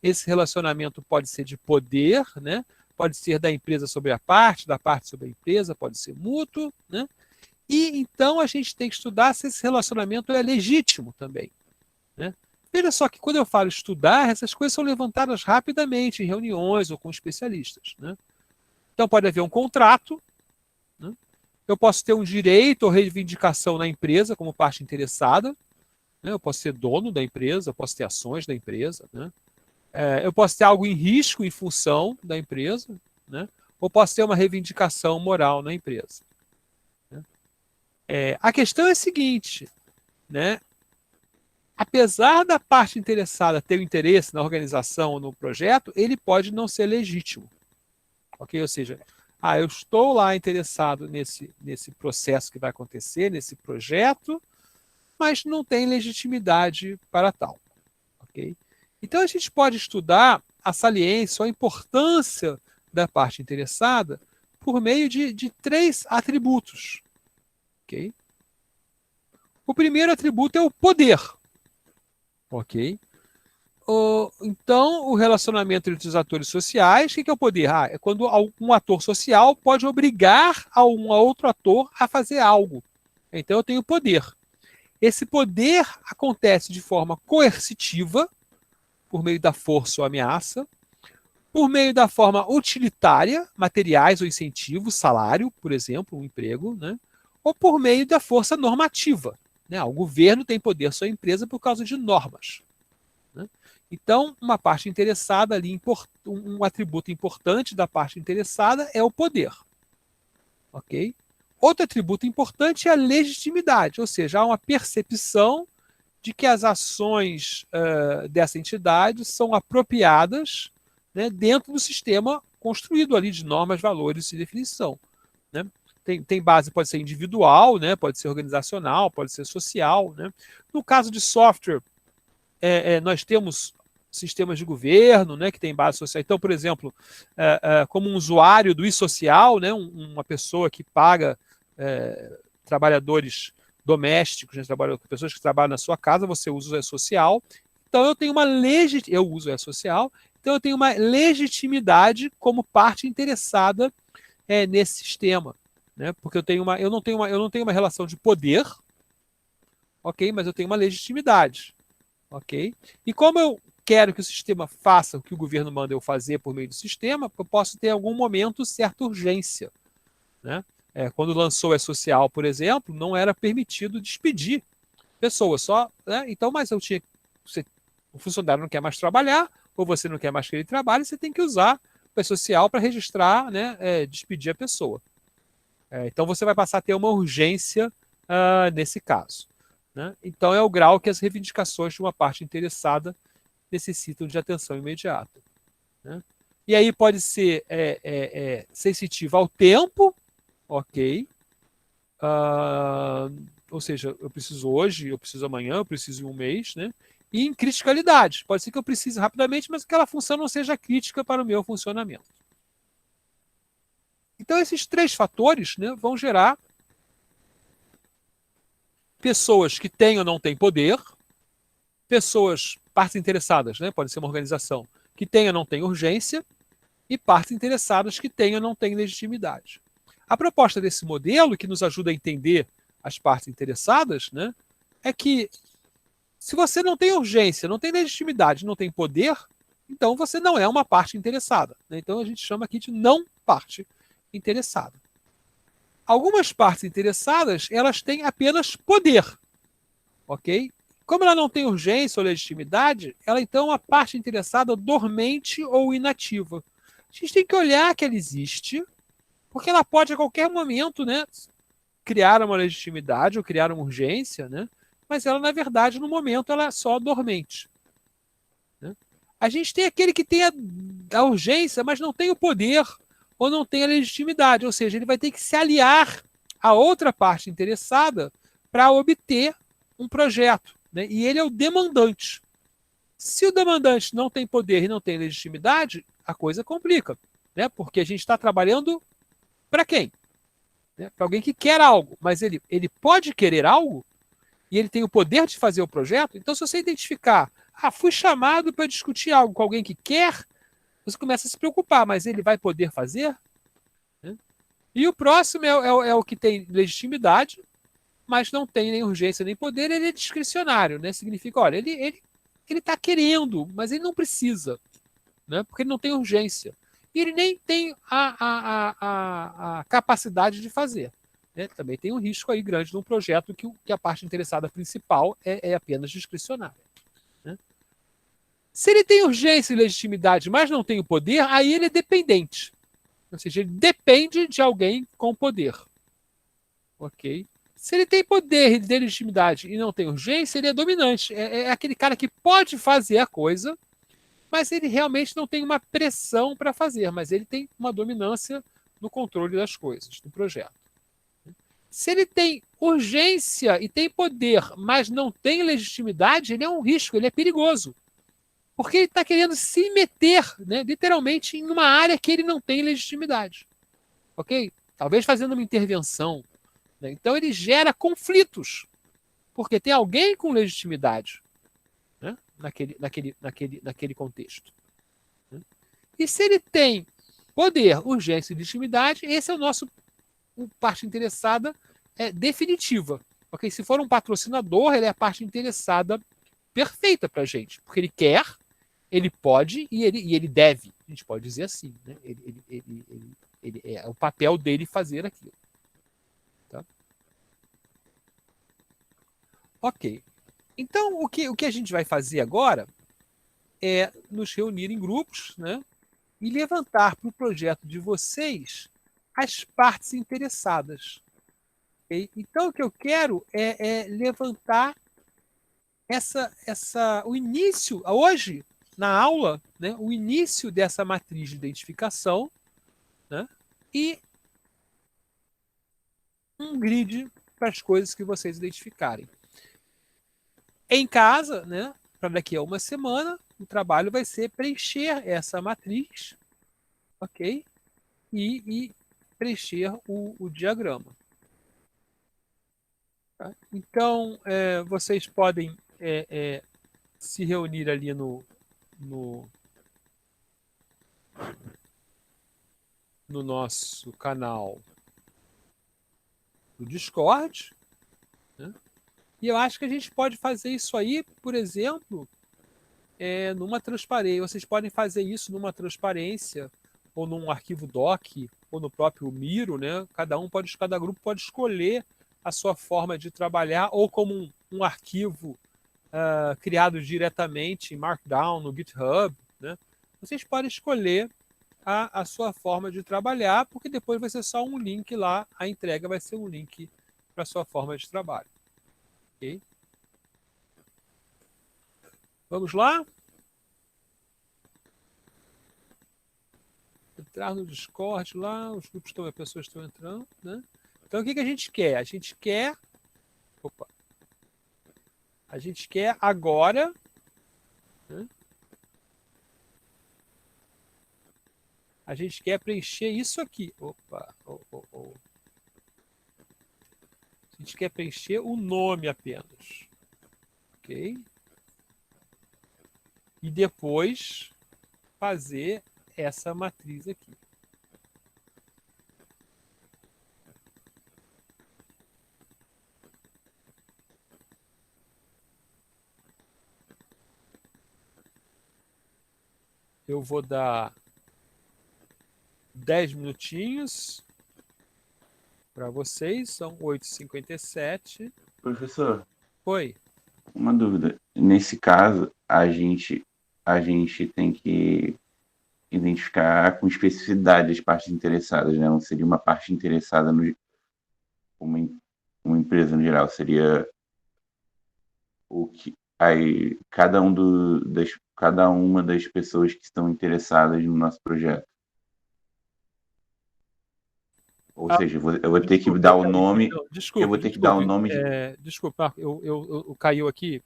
esse relacionamento pode ser de poder, né? Pode ser da empresa sobre a parte, da parte sobre a empresa, pode ser mútuo. Né? E então a gente tem que estudar se esse relacionamento é legítimo também. Né? Veja só que quando eu falo estudar, essas coisas são levantadas rapidamente em reuniões ou com especialistas. Né? Então pode haver um contrato, né? Eu posso ter um direito ou reivindicação na empresa como parte interessada, né? Eu posso ser dono da empresa, eu posso ter ações da empresa, né? Eu posso ter algo em risco em função da empresa, né? Ou posso ter uma reivindicação moral na empresa. Né? A questão é a seguinte, né? Apesar da parte interessada ter o interesse na organização ou no projeto, ele pode não ser legítimo. Okay? Ou seja, eu estou lá interessado nesse processo que vai acontecer, nesse projeto, mas não tem legitimidade para tal. Okay? Então, a gente pode estudar a saliência, a importância da parte interessada por meio de 3 atributos. Okay? O primeiro atributo é o poder. Ok? Então, o relacionamento entre os atores sociais, o que é o poder? É quando um ator social pode obrigar um outro ator a fazer algo. Então, eu tenho poder. Esse poder acontece de forma coercitiva, por meio da força ou ameaça, por meio da forma utilitária, materiais ou incentivos, salário, por exemplo, um emprego, né? Ou por meio da força normativa. Né? O governo tem poder sobre a empresa por causa de normas. Né? Então, uma parte interessada ali, um atributo importante da parte interessada é o poder. Ok? Outro atributo importante é a legitimidade, ou seja, há uma percepção de que as ações dessa entidade são apropriadas, né, dentro do sistema construído ali de normas, valores e definição. Né? Tem base, pode ser individual, né, pode ser organizacional, pode ser social. Né? No caso de software, nós temos sistemas de governo, né, que tem base social. Então, por exemplo, como um usuário do e-social, né, uma pessoa que paga trabalhadores domésticos, né, pessoas que trabalham na sua casa, você usa o e-social. Então, eu uso o e-social, então eu tenho uma legitimidade como parte interessada nesse sistema. Né, porque eu não tenho uma relação de poder, ok? Mas eu tenho uma legitimidade. Ok? E como eu quero que o sistema faça o que o governo manda eu fazer por meio do sistema, eu posso ter em algum momento certa urgência. Né? Quando lançou o E-Social, por exemplo, não era permitido despedir pessoas só. Né? Então, mas o funcionário não quer mais trabalhar, ou você não quer mais que ele trabalhe, você tem que usar o E-Social para registrar, né, despedir a pessoa. Então, você vai passar a ter uma urgência nesse caso. Né? Então, é o grau que as reivindicações de uma parte interessada necessitam de atenção imediata. Né? E aí pode ser sensitiva ao tempo, ok? Ou seja, eu preciso hoje, eu preciso amanhã, eu preciso em um mês, né? E em criticalidade. Pode ser que eu precise rapidamente, mas que aquela função não seja crítica para o meu funcionamento. Então, esses 3 fatores, né, vão gerar pessoas que têm ou não têm poder, partes interessadas, né, pode ser uma organização, que tem ou não tem urgência, e partes interessadas que têm ou não têm legitimidade. A proposta desse modelo, que nos ajuda a entender as partes interessadas, né, é que se você não tem urgência, não tem legitimidade, não tem poder, então você não é uma parte interessada. Né? Então a gente chama aqui de não parte interessada. Algumas partes interessadas, elas têm apenas poder, ok? Como ela não tem urgência ou legitimidade, ela então é uma parte interessada dormente ou inativa. A gente tem que olhar que ela existe, porque ela pode a qualquer momento, né, criar uma legitimidade ou criar uma urgência, né? Mas ela, na verdade, no momento, ela é só dormente. Né? A gente tem aquele que tem a urgência, mas não tem o poder ou não tem a legitimidade, ou seja, ele vai ter que se aliar a outra parte interessada para obter um projeto. Né? E ele é o demandante. Se o demandante não tem poder e não tem legitimidade, a coisa complica. Né? Porque a gente está trabalhando para quem? Né? Para alguém que quer algo, mas ele pode querer algo e ele tem o poder de fazer o projeto. Então, se você identificar, fui chamado para discutir algo com alguém que quer, você começa a se preocupar, mas ele vai poder fazer? Né? E o próximo é o que tem legitimidade, mas não tem nem urgência nem poder, ele é discricionário. Né? Significa, olha, ele está querendo, mas ele não precisa, né? Porque ele não tem urgência. E ele nem tem a capacidade de fazer. Né? Também tem um risco aí grande de um projeto que a parte interessada principal é apenas discricionária. Né? Se ele tem urgência e legitimidade, mas não tem o poder, aí ele é dependente. Ou seja, ele depende de alguém com poder. Ok? Se ele tem poder e legitimidade e não tem urgência, ele é dominante. É aquele cara que pode fazer a coisa, mas ele realmente não tem uma pressão para fazer, mas ele tem uma dominância no controle das coisas, do projeto. Se ele tem urgência e tem poder, mas não tem legitimidade, ele é um risco, ele é perigoso. Porque ele está querendo se meter, né, literalmente, em uma área que ele não tem legitimidade. Ok? Talvez fazendo uma intervenção. Né? Então ele gera conflitos, porque tem alguém com legitimidade, né, naquele contexto. Né? E se ele tem poder, urgência e legitimidade, esse é o nosso parte interessada definitiva. Ok? Se for um patrocinador, ele é a parte interessada perfeita para a gente, porque ele quer, ele pode e ele deve. A gente pode dizer assim. Né? Ele é o papel dele fazer aquilo. Tá? Ok. Então, o que a gente vai fazer agora é nos reunir em grupos, né? E levantar para o projeto de vocês as partes interessadas. Okay? Então, o que eu quero é levantar o início, hoje, na aula, né, o início dessa matriz de identificação, né, e um grid para as coisas que vocês identificarem. Em casa, né, para daqui a uma semana, o trabalho vai ser preencher essa matriz, ok? E preencher o diagrama. Tá? Então, vocês podem se reunir ali no, no nosso canal do Discord. Né? E eu acho que a gente pode fazer isso aí, por exemplo, numa transparência. Vocês podem fazer isso numa transparência, ou num arquivo doc, ou no próprio Miro, né? Cada grupo pode escolher a sua forma de trabalhar, ou como um arquivo criado diretamente em Markdown no GitHub. Né? Vocês podem escolher a sua forma de trabalhar, porque depois vai ser só um link lá, a entrega vai ser um link para a sua forma de trabalho. Ok? Vamos lá? Entrar no Discord lá, os grupos estão, as pessoas estão entrando, né? Então o que a gente quer? Opa, a gente quer agora, né? A gente quer preencher isso aqui. Opa, a gente quer preencher o nome apenas, ok? E depois fazer essa matriz aqui. Eu vou dar 10 minutinhos para vocês, são 8h57. Professor, Oi. uma dúvida. Nesse caso, a gente tem que identificar com especificidade as partes interessadas, né? Não seria uma parte interessada uma, uma empresa no geral, seria o que aí cada uma das pessoas que estão interessadas no nosso projeto. Ou seja, eu vou ter que Desculpe, dar o nome, não, eu vou ter que dar o desculpe. nome de. Desculpe, Marco, eu caiu aqui.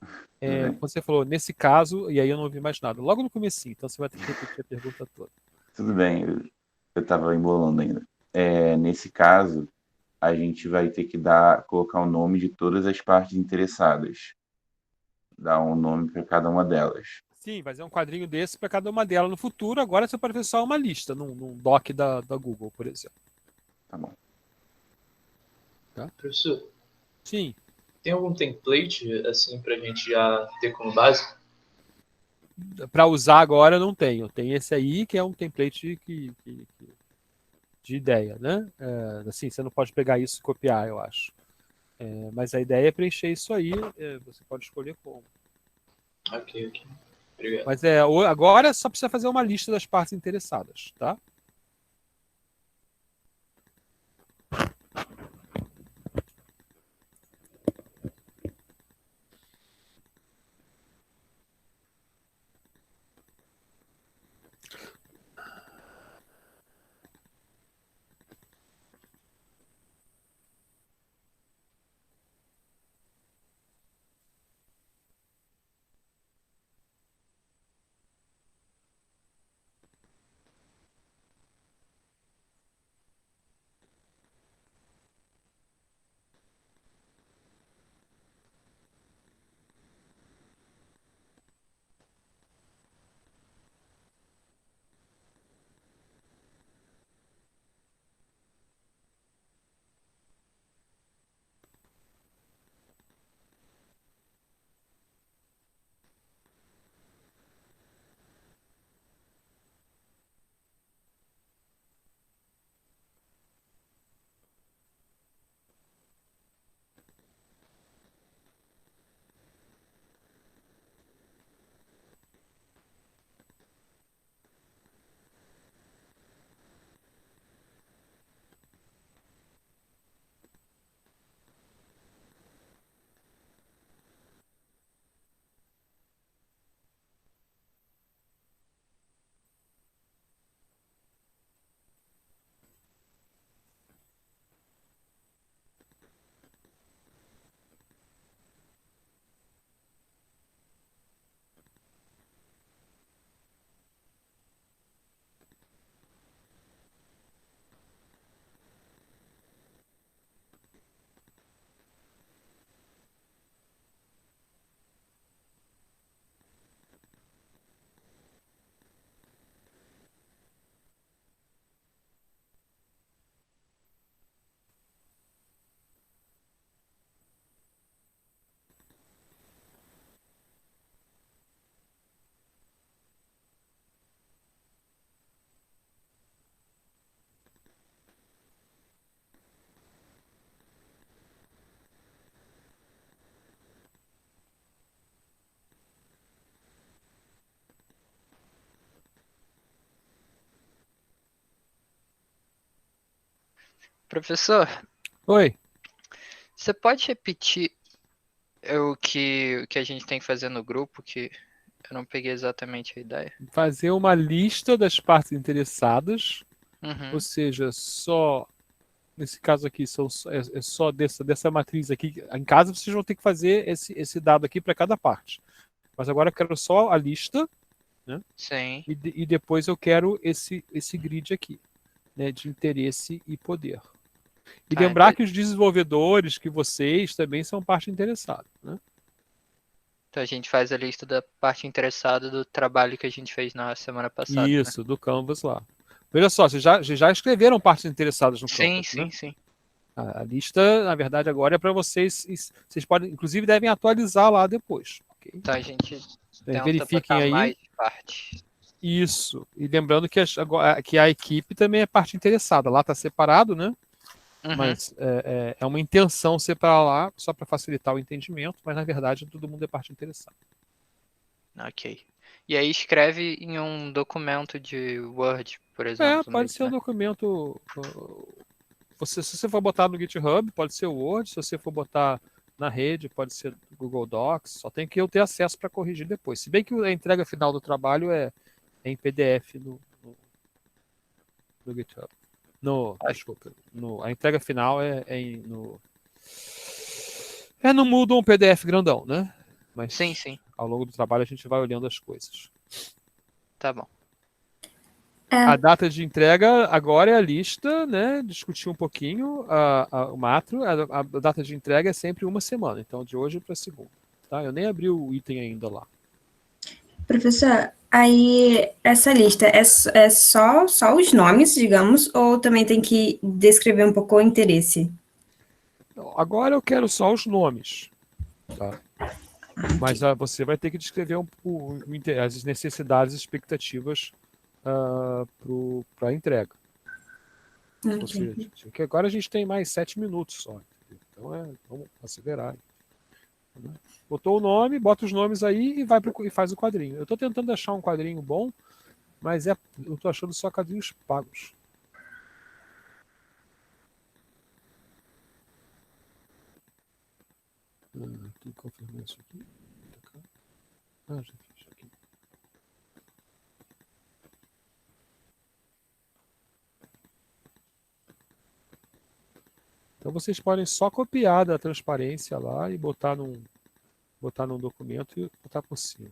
Tudo bem, Você falou nesse caso, e aí eu não ouvi mais nada. Logo no comecinho, então você vai ter que repetir a pergunta toda. tudo bem, eu estava embolando ainda. Nesse caso, a gente vai ter que colocar o nome de todas as partes interessadas. Dar um nome para cada uma delas. Sim, vai ser um quadrinho desse para cada uma delas no futuro. Agora você pode ver só uma lista, num doc da Google, por exemplo. Tá bom. Tá? Professor, Sim. tem algum template assim para a gente já ter como base? Para usar agora não tenho. Tem esse aí que é um template de ideia, né? Assim, você não pode pegar isso e copiar, eu acho. Mas a ideia é preencher isso aí. Você pode escolher como. Ok. Obrigado. Mas agora só precisa fazer uma lista das partes interessadas, tá? Professor, Oi. você pode repetir o que a gente tem que fazer no grupo, que eu não peguei exatamente a ideia? Fazer uma lista das partes interessadas, Uhum. ou seja, só nesse caso aqui é só dessa matriz aqui. Em casa vocês vão ter que fazer esse dado aqui para cada parte. Mas agora eu quero só a lista, né? Sim. E depois eu quero esse grid aqui, né, de interesse e poder. E lembrar que os desenvolvedores, que vocês também são parte interessada, né? Então a gente faz a lista da parte interessada do trabalho que a gente fez na semana passada. Isso, né? do Canvas lá. Veja só, vocês já escreveram partes interessadas no Canvas, Sim, né? sim. A lista, na verdade, agora é para vocês. Vocês podem, inclusive, devem atualizar lá depois. Okay? Então a gente tenta verifiquem botar aí. mais parte. Isso. E lembrando que a equipe também é parte interessada. Lá está separado, né? Uhum. Mas é uma intenção separar lá, só para facilitar o entendimento, mas na verdade todo mundo é parte interessada. Ok. E aí escreve em um documento de Word, por exemplo. Pode ser um documento. Se você for botar no GitHub, pode ser o Word. Se você for botar na rede, pode ser Google Docs. Só tem que eu ter acesso para corrigir depois. Se bem que a entrega final do trabalho é em PDF no GitHub. Desculpa. A entrega final é no Moodle, um PDF grandão, né? Mas Sim. Ao longo do trabalho a gente vai olhando as coisas. Tá bom. A data de entrega agora é a lista, né? Discutir um pouquinho o macro. A data de entrega é sempre uma semana, então de hoje para segunda. Tá? Eu nem abri o item ainda lá. Professor, aí essa lista é só os nomes, digamos, ou também tem que descrever um pouco o interesse? Agora eu quero só os nomes. Tá? Mas você vai ter que descrever as necessidades e expectativas para a entrega. Okay. Ou seja, que agora a gente tem mais 7 minutos só. Então vamos acelerar. Né? Botou o nome, bota os nomes aí e faz o quadrinho. Eu estou tentando achar um quadrinho bom, mas eu estou achando só quadrinhos pagos. Tem que confirmar isso aqui. Já fiz aqui. Então vocês podem só copiar da transparência lá e botar num documento e botar por cima.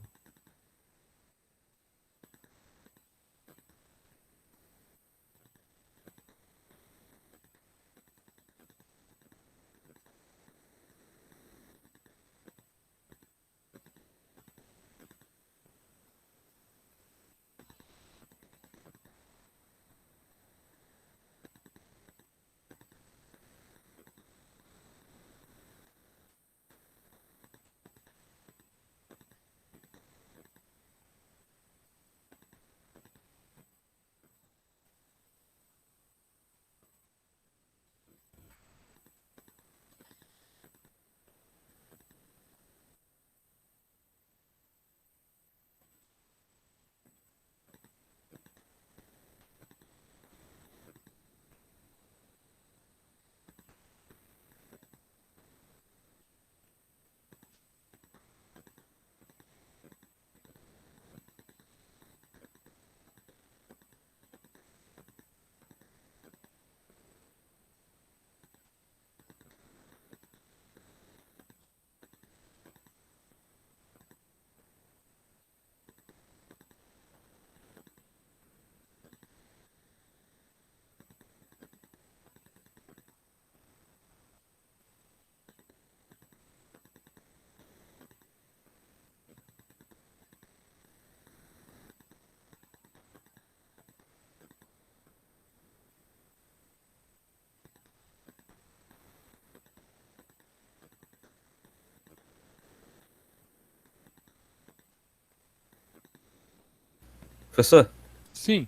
Professor? Sim.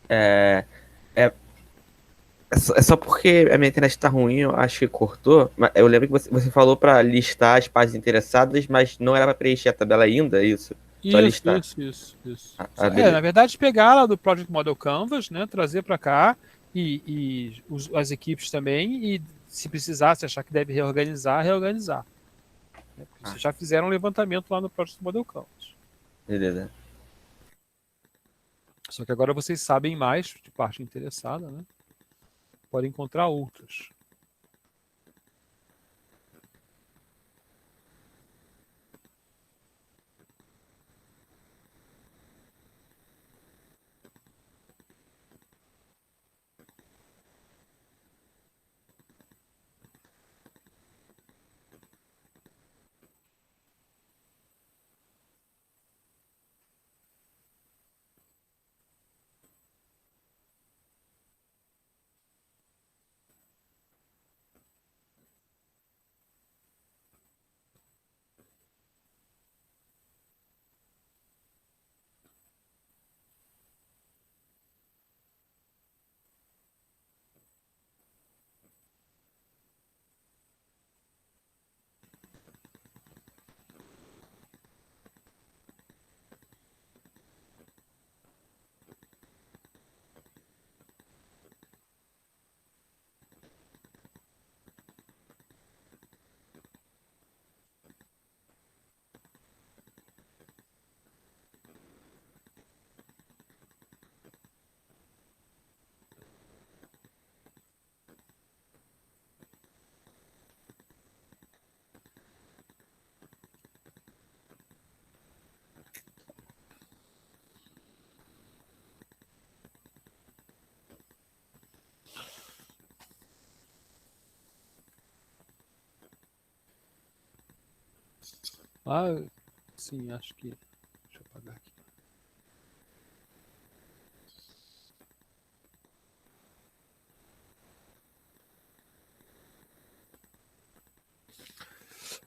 É só porque a minha internet tá ruim, eu acho que cortou. Eu lembro que você falou para listar as partes interessadas, mas não era para preencher a tabela ainda, é isso? Só listar. Isso. Beleza. Na verdade, pegar lá do Project Model Canvas, né, trazer para cá e as equipes também, e se precisar, se achar que deve reorganizar, reorganizar. Né? Vocês já fizeram um levantamento lá no Project Model Campus. Beleza. Só que agora vocês sabem mais de parte interessada, né? Podem encontrar outros. Ah, sim, acho que... Deixa eu apagar aqui.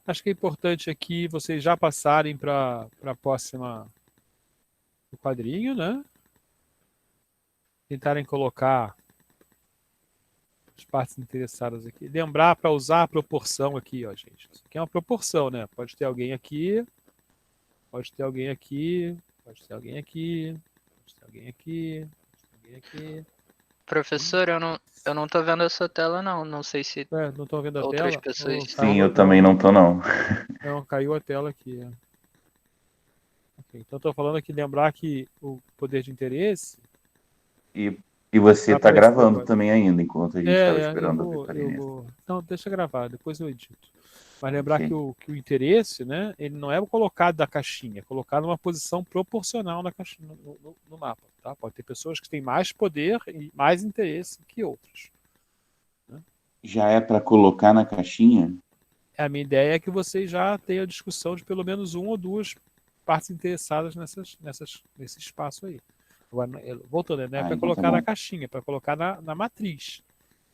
Acho que é importante aqui vocês já passarem para a próxima o quadrinho, né? Tentarem colocar as partes interessadas aqui. Lembrar para usar a proporção aqui, ó, gente. Isso aqui é uma proporção, né? Pode ter alguém aqui, pode ter alguém aqui, pode ter alguém aqui, pode ter alguém aqui, pode ter alguém aqui. Professor, eu não tô vendo essa tela, não. Não sei se Não estão vendo a outras tela? pessoas... Sim, eu também não tô, não. Não, caiu a tela aqui. Okay, então estou falando aqui, lembrar que o poder de interesse... E você tá Apareceu gravando agora. também ainda, enquanto a gente estava esperando a eu Vitorina. vou... Não, deixa gravar, depois eu edito. Mas lembrar Ok. que o interesse, né, ele não é colocado da caixinha, é colocado numa posição proporcional na caixinha, no mapa. Tá? Pode ter pessoas que têm mais poder e mais interesse que outras. Já é para colocar na caixinha? A minha ideia é que vocês já tenham a discussão de pelo menos uma ou duas partes interessadas nesse espaço aí. Agora, voltando, não é para então colocar tá bom. na caixinha, é para colocar na matriz.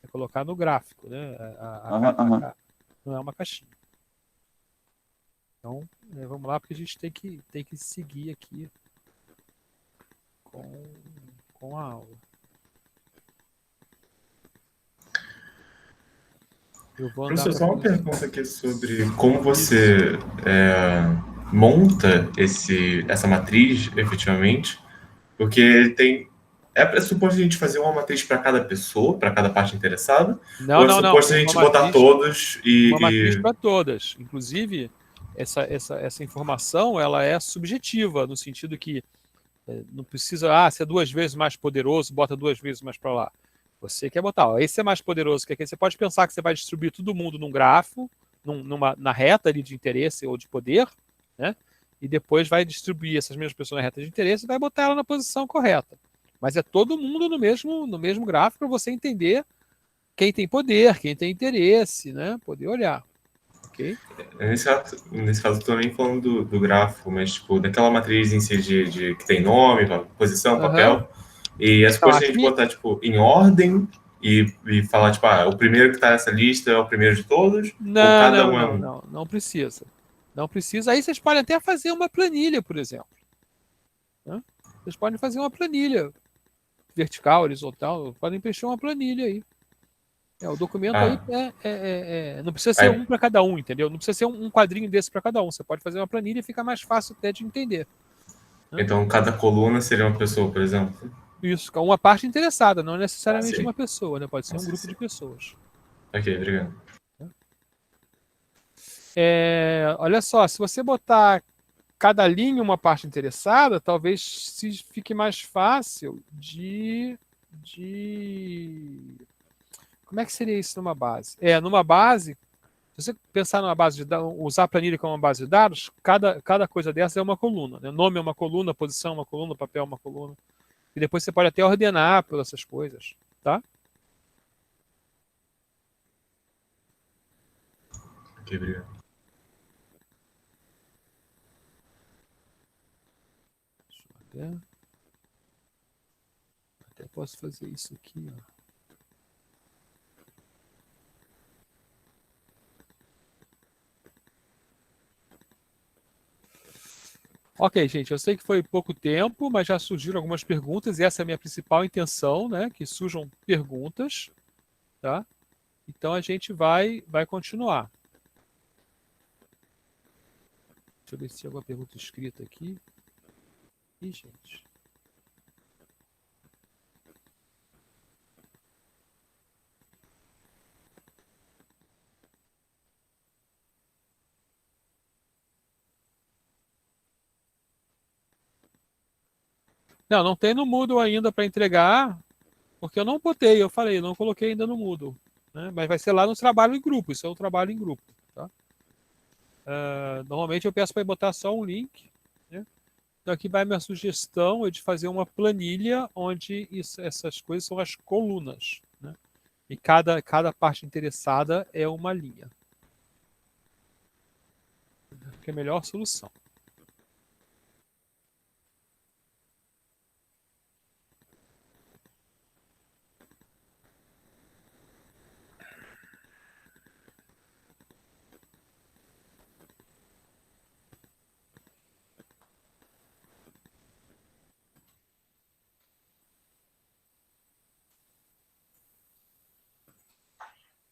É colocar no gráfico, né? Não é uma caixinha. Então, vamos lá, porque a gente tem que seguir aqui com a aula. Eu vou andar Professor, só uma pra frente. pergunta aqui sobre como você monta essa matriz, efetivamente, porque é suposto a gente fazer uma matriz para cada pessoa, para cada parte interessada? Não, ou é não. suposto a gente botar todos e... Uma matriz para todas. Inclusive, essa informação ela é subjetiva, no sentido que não precisa, se é 2 vezes mais poderoso, bota 2 vezes mais para lá. Você quer botar, esse é mais poderoso que aquele. Você pode pensar que você vai distribuir todo mundo num grafo, na reta ali de interesse ou de poder, né? E depois vai distribuir essas mesmas pessoas na reta de interesse e vai botar ela na posição correta. Mas é todo mundo no mesmo gráfico para você entender quem tem poder, quem tem interesse, né? Poder olhar. Ok? Nesse caso, também falando do gráfico, mas tipo, daquela matriz em si que tem nome, posição, papel. E essa coisa a gente botar tipo, em ordem e falar, tipo, o primeiro que está nessa lista é o primeiro de todos? Não precisa. Não precisa. Aí vocês podem até fazer uma planilha, por exemplo. Né? Vocês podem fazer uma planilha vertical, horizontal, podem preencher uma planilha aí. O documento aí não precisa ser um para cada um, entendeu? Não precisa ser um quadrinho desse para cada um. Você pode fazer uma planilha e fica mais fácil até de entender. Então, cada coluna seria uma pessoa, por exemplo? Isso, com uma parte interessada, não necessariamente sei. uma pessoa, né? Pode ser um Nossa, grupo sei. de pessoas. Ok, obrigado. Olha só, se você botar cada linha uma parte interessada, talvez se fique mais fácil Como é que seria isso numa base? Numa base, se você pensar numa base de dados, usar a planilha como uma base de dados, cada coisa dessa é uma coluna. Né? Nome é uma coluna, posição é uma coluna, papel é uma coluna. E depois você pode até ordenar por essas coisas, tá? Ok, obrigado. Até posso fazer isso aqui, ó. Ok, gente, eu sei que foi pouco tempo, mas já surgiram algumas perguntas e essa é a minha principal intenção, né? Que surjam perguntas, tá? Então a gente vai continuar. Deixa eu ver se tem alguma pergunta escrita aqui. Ih, gente. Não tem no Moodle ainda para entregar, porque eu não botei, eu falei, não coloquei ainda no Moodle. Né? Mas vai ser lá no trabalho em grupo, isso é um trabalho em grupo. Tá? Normalmente eu peço para botar só um link. Né? Então aqui vai minha sugestão é de fazer uma planilha onde essas coisas são as colunas. Né? E cada parte interessada é uma linha. Que é a melhor solução.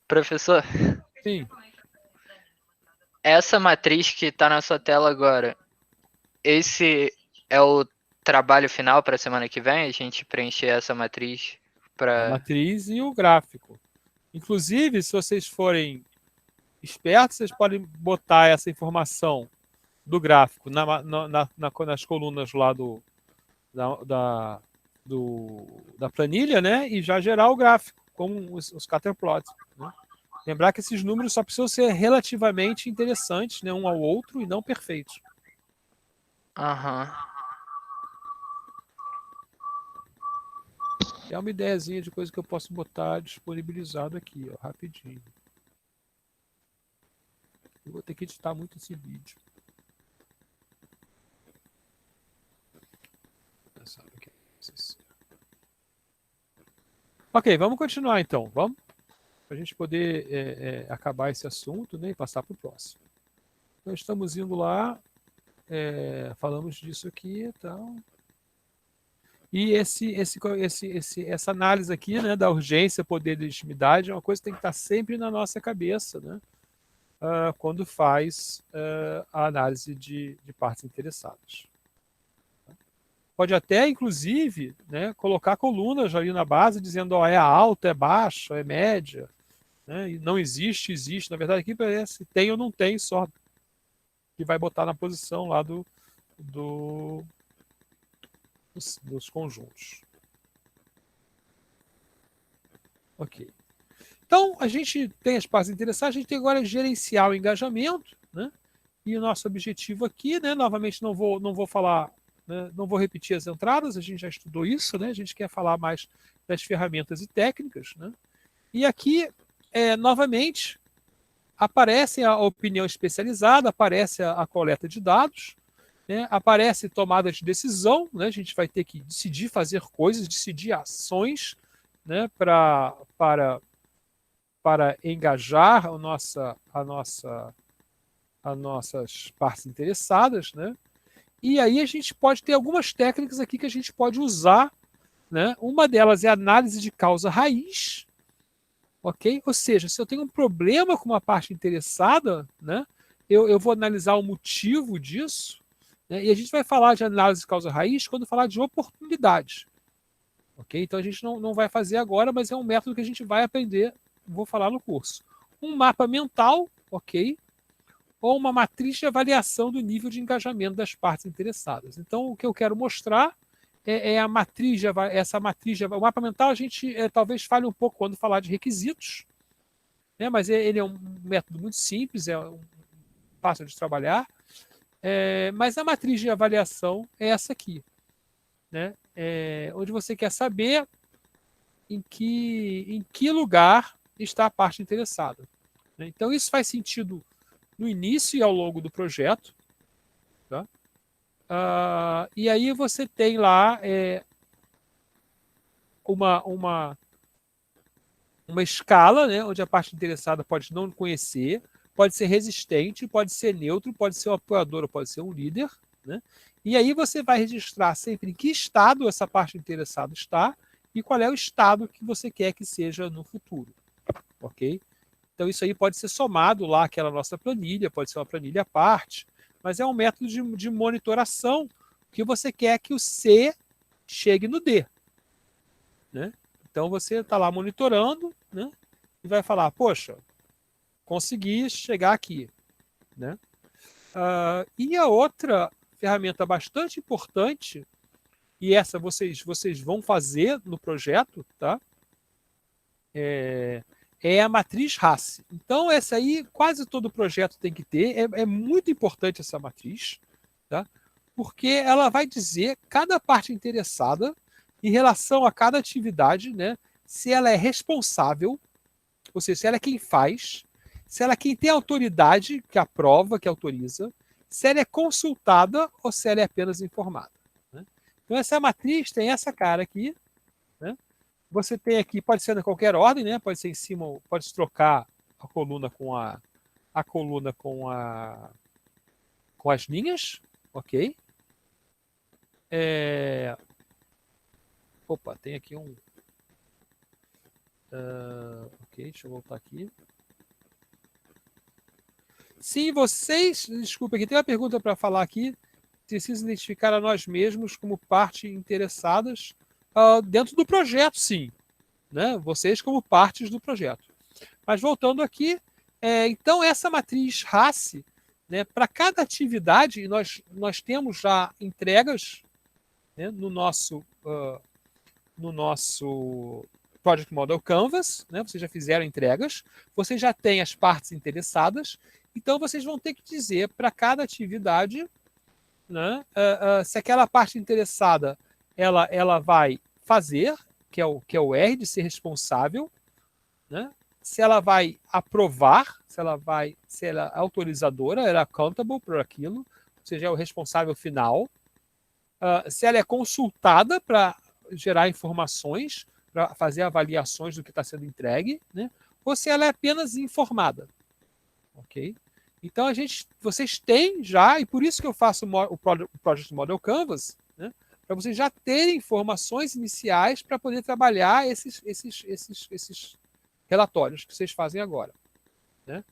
Professor, Sim. essa matriz que está na sua tela agora, esse é o trabalho final para a semana que vem? A gente preencher essa matriz A para... matriz e o gráfico. Inclusive, se vocês forem espertos, vocês podem botar essa informação do gráfico nas colunas lá da planilha, né? E já gerar o gráfico, como os scatterplots. Né? Lembrar que esses números só precisam ser relativamente interessantes, né, um ao outro, e não perfeitos. Aham. É uma ideiazinha de coisa que eu posso botar disponibilizado aqui, ó, rapidinho. Eu vou ter que editar muito esse vídeo. Ok, vamos continuar então. Vamos? Para a gente poder acabar esse assunto, né, e passar para o próximo. Então estamos indo lá, falamos disso aqui e tal. E essa análise aqui, né, da urgência, poder e legitimidade é uma coisa que tem que estar sempre na nossa cabeça, né, quando faz a análise de partes interessadas. Pode até, inclusive, né, colocar colunas ali na base dizendo, ó, é alta, é baixa, é média, né, e não existe, existe. Na verdade, aqui parece tem ou não tem só, que vai botar na posição lá dos conjuntos. Ok. Então, a gente tem as partes interessadas, a gente tem agora gerenciar o engajamento, né? E o nosso objetivo aqui, né? Novamente, não vou falar, né? Não vou repetir as entradas, a gente já estudou isso, né? A gente quer falar mais das ferramentas e técnicas, né? E aqui, novamente, aparece a opinião especializada, aparece a coleta de dados, né? Aparece tomada de decisão, né? A gente vai ter que decidir fazer coisas, decidir ações, né? Para engajar as nossas partes interessadas, né? E aí a gente pode ter algumas técnicas aqui que a gente pode usar, né? Uma delas é a análise de causa raiz, ok? Ou seja, se eu tenho um problema com uma parte interessada, né? Eu vou analisar o motivo disso, né? E a gente vai falar de análise de causa raiz quando falar de oportunidades. Ok? Então a gente não vai fazer agora, mas é um método que a gente vai aprender, vou falar no curso. Um mapa mental, ok? Ou uma matriz de avaliação do nível de engajamento das partes interessadas. Então, o que eu quero mostrar é a matriz, essa matriz, o mapa mental a gente talvez fale um pouco quando falar de requisitos, né? Mas ele é um método muito simples, fácil de trabalhar, mas a matriz de avaliação é essa aqui, né? Onde você quer saber em que lugar está a parte interessada, né? Então, isso faz sentido no início e ao longo do projeto. Tá? E aí você tem lá uma escala, né, onde a parte interessada pode não conhecer, pode ser resistente, pode ser neutro, pode ser um apoiador ou pode ser um líder. Né? E aí você vai registrar sempre em que estado essa parte interessada está e qual é o estado que você quer que seja no futuro. Ok? Então, isso aí pode ser somado lá àquela nossa planilha, pode ser uma planilha à parte, mas é um método de monitoração que você quer que o C chegue no D. Né? Então, você está lá monitorando, né? E vai falar, poxa, consegui chegar aqui. Né? E a outra ferramenta bastante importante, e essa vocês vão fazer no projeto, tá? É a matriz RACE. Então, essa aí, quase todo projeto tem que ter. É muito importante essa matriz, tá? Porque ela vai dizer cada parte interessada em relação a cada atividade, né? Se ela é responsável, ou seja, se ela é quem faz, se ela é quem tem autoridade, que aprova, que autoriza, se ela é consultada ou se ela é apenas informada. Né? Então, essa matriz tem essa cara aqui, né? Você tem aqui, pode ser em qualquer ordem, né? Pode ser em cima, pode trocar a coluna com as linhas, ok? Opa, tem aqui um. Ok, deixa eu voltar aqui. Se vocês, desculpa, aqui tem uma pergunta para falar aqui. Precisam identificar a nós mesmos como parte interessadas dentro do projeto, sim. Né? Vocês como partes do projeto. Mas voltando aqui, então essa matriz RACE, né, para cada atividade, nós temos já entregas, né, no nosso Project Model Canvas, né, vocês já fizeram entregas, vocês já têm as partes interessadas, então vocês vão ter que dizer para cada atividade, né, se aquela parte interessada ela vai fazer, que é o R de ser responsável, né? Se ela vai aprovar, se ela é autorizadora, ela é accountable por aquilo, ou seja, é o responsável final. Se ela é consultada para gerar informações, para fazer avaliações do que está sendo entregue, né? Ou se ela é apenas informada. Ok? Então, vocês têm já, e por isso que eu faço o Project Model Canvas, né? Para vocês já terem informações iniciais para poder trabalhar esses relatórios que vocês fazem agora. Né?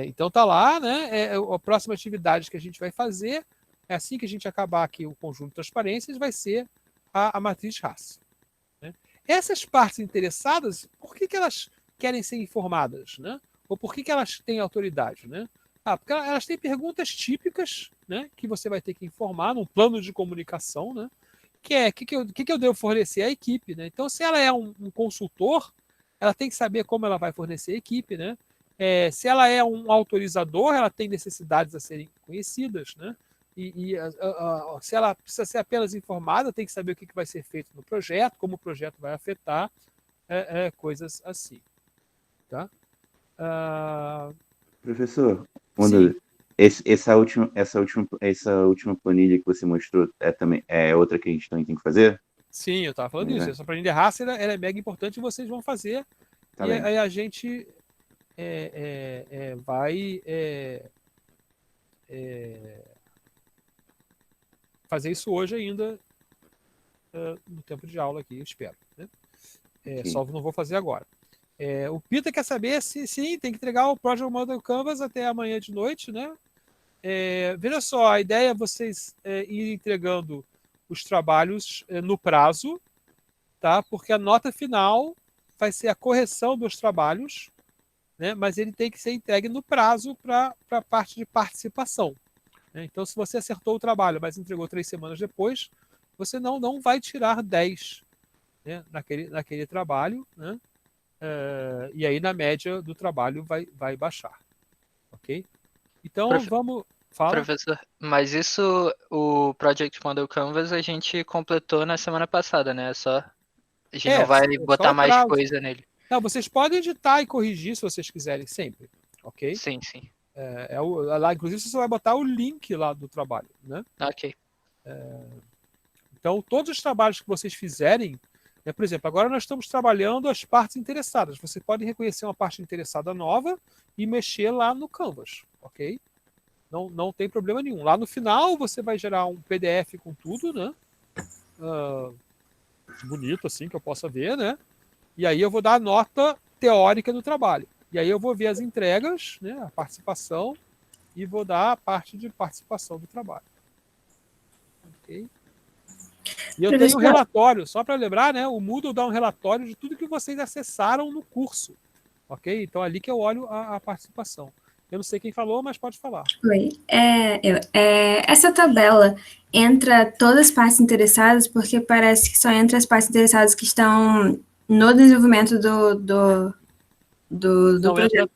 Então tá lá, né? A próxima atividade que a gente vai fazer, assim que a gente acabar aqui o conjunto de transparências, vai ser a matriz RACE. Né? Essas partes interessadas, por que elas querem ser informadas? Né? Ou por que elas têm autoridade? Né? Porque elas têm perguntas típicas, né, que você vai ter que informar num plano de comunicação, né, que é o que eu devo fornecer à equipe. Né? Então, se ela é um consultor, ela tem que saber como ela vai fornecer a equipe. Né? Se ela é um autorizador, ela tem necessidades a serem conhecidas. Né? Se ela precisa ser apenas informada, tem que saber o que vai ser feito no projeto, como o projeto vai afetar, coisas assim. Tá? Professor, essa última planilha que você mostrou também é outra que a gente também tem que fazer? Sim, eu estava falando isso. Essa planilha RACE ela é mega importante e vocês vão fazer. Tá e bem. aí a gente vai fazer isso hoje ainda, no tempo de aula aqui, eu espero. Né? Só não vou fazer agora. O Pita quer saber se sim, tem que entregar o Project Model Canvas até amanhã de noite, né? Veja só, a ideia é vocês irem entregando os trabalhos no prazo, tá? Porque a nota final vai ser a correção dos trabalhos, né? Mas ele tem que ser entregue no prazo para a parte de participação, né? Então, se você acertou o trabalho, mas entregou 3 semanas depois, você não vai tirar 10, né, naquele trabalho, né? E aí, na média do trabalho, vai baixar. Ok? Então, vamos... Fala. Professor, mas isso, o Project Model Canvas, a gente completou na semana passada, né? A gente não vai botar mais coisa nele. Não, vocês podem editar e corrigir se vocês quiserem, sempre. Ok? Sim, sim. Lá, inclusive, você vai botar o link lá do trabalho, né? Ok. Então, todos os trabalhos que vocês fizerem, né, por exemplo, agora nós estamos trabalhando as partes interessadas. Você pode reconhecer uma parte interessada nova e mexer lá no Canvas, ok? Não tem problema nenhum. Lá no final, você vai gerar um PDF com tudo, né? Bonito, assim, que eu possa ver, né? E aí eu vou dar a nota teórica do trabalho. E aí eu vou ver as entregas, né? A participação, e vou dar a parte de participação do trabalho. Ok? E eu tenho um relatório, só para lembrar, né? O Moodle dá um relatório de tudo que vocês acessaram no curso. Ok? Então, ali que eu olho a participação. Eu não sei quem falou, mas pode falar. Oi. Essa tabela entra todas as partes interessadas, porque parece que só entra as partes interessadas que estão no desenvolvimento do projeto.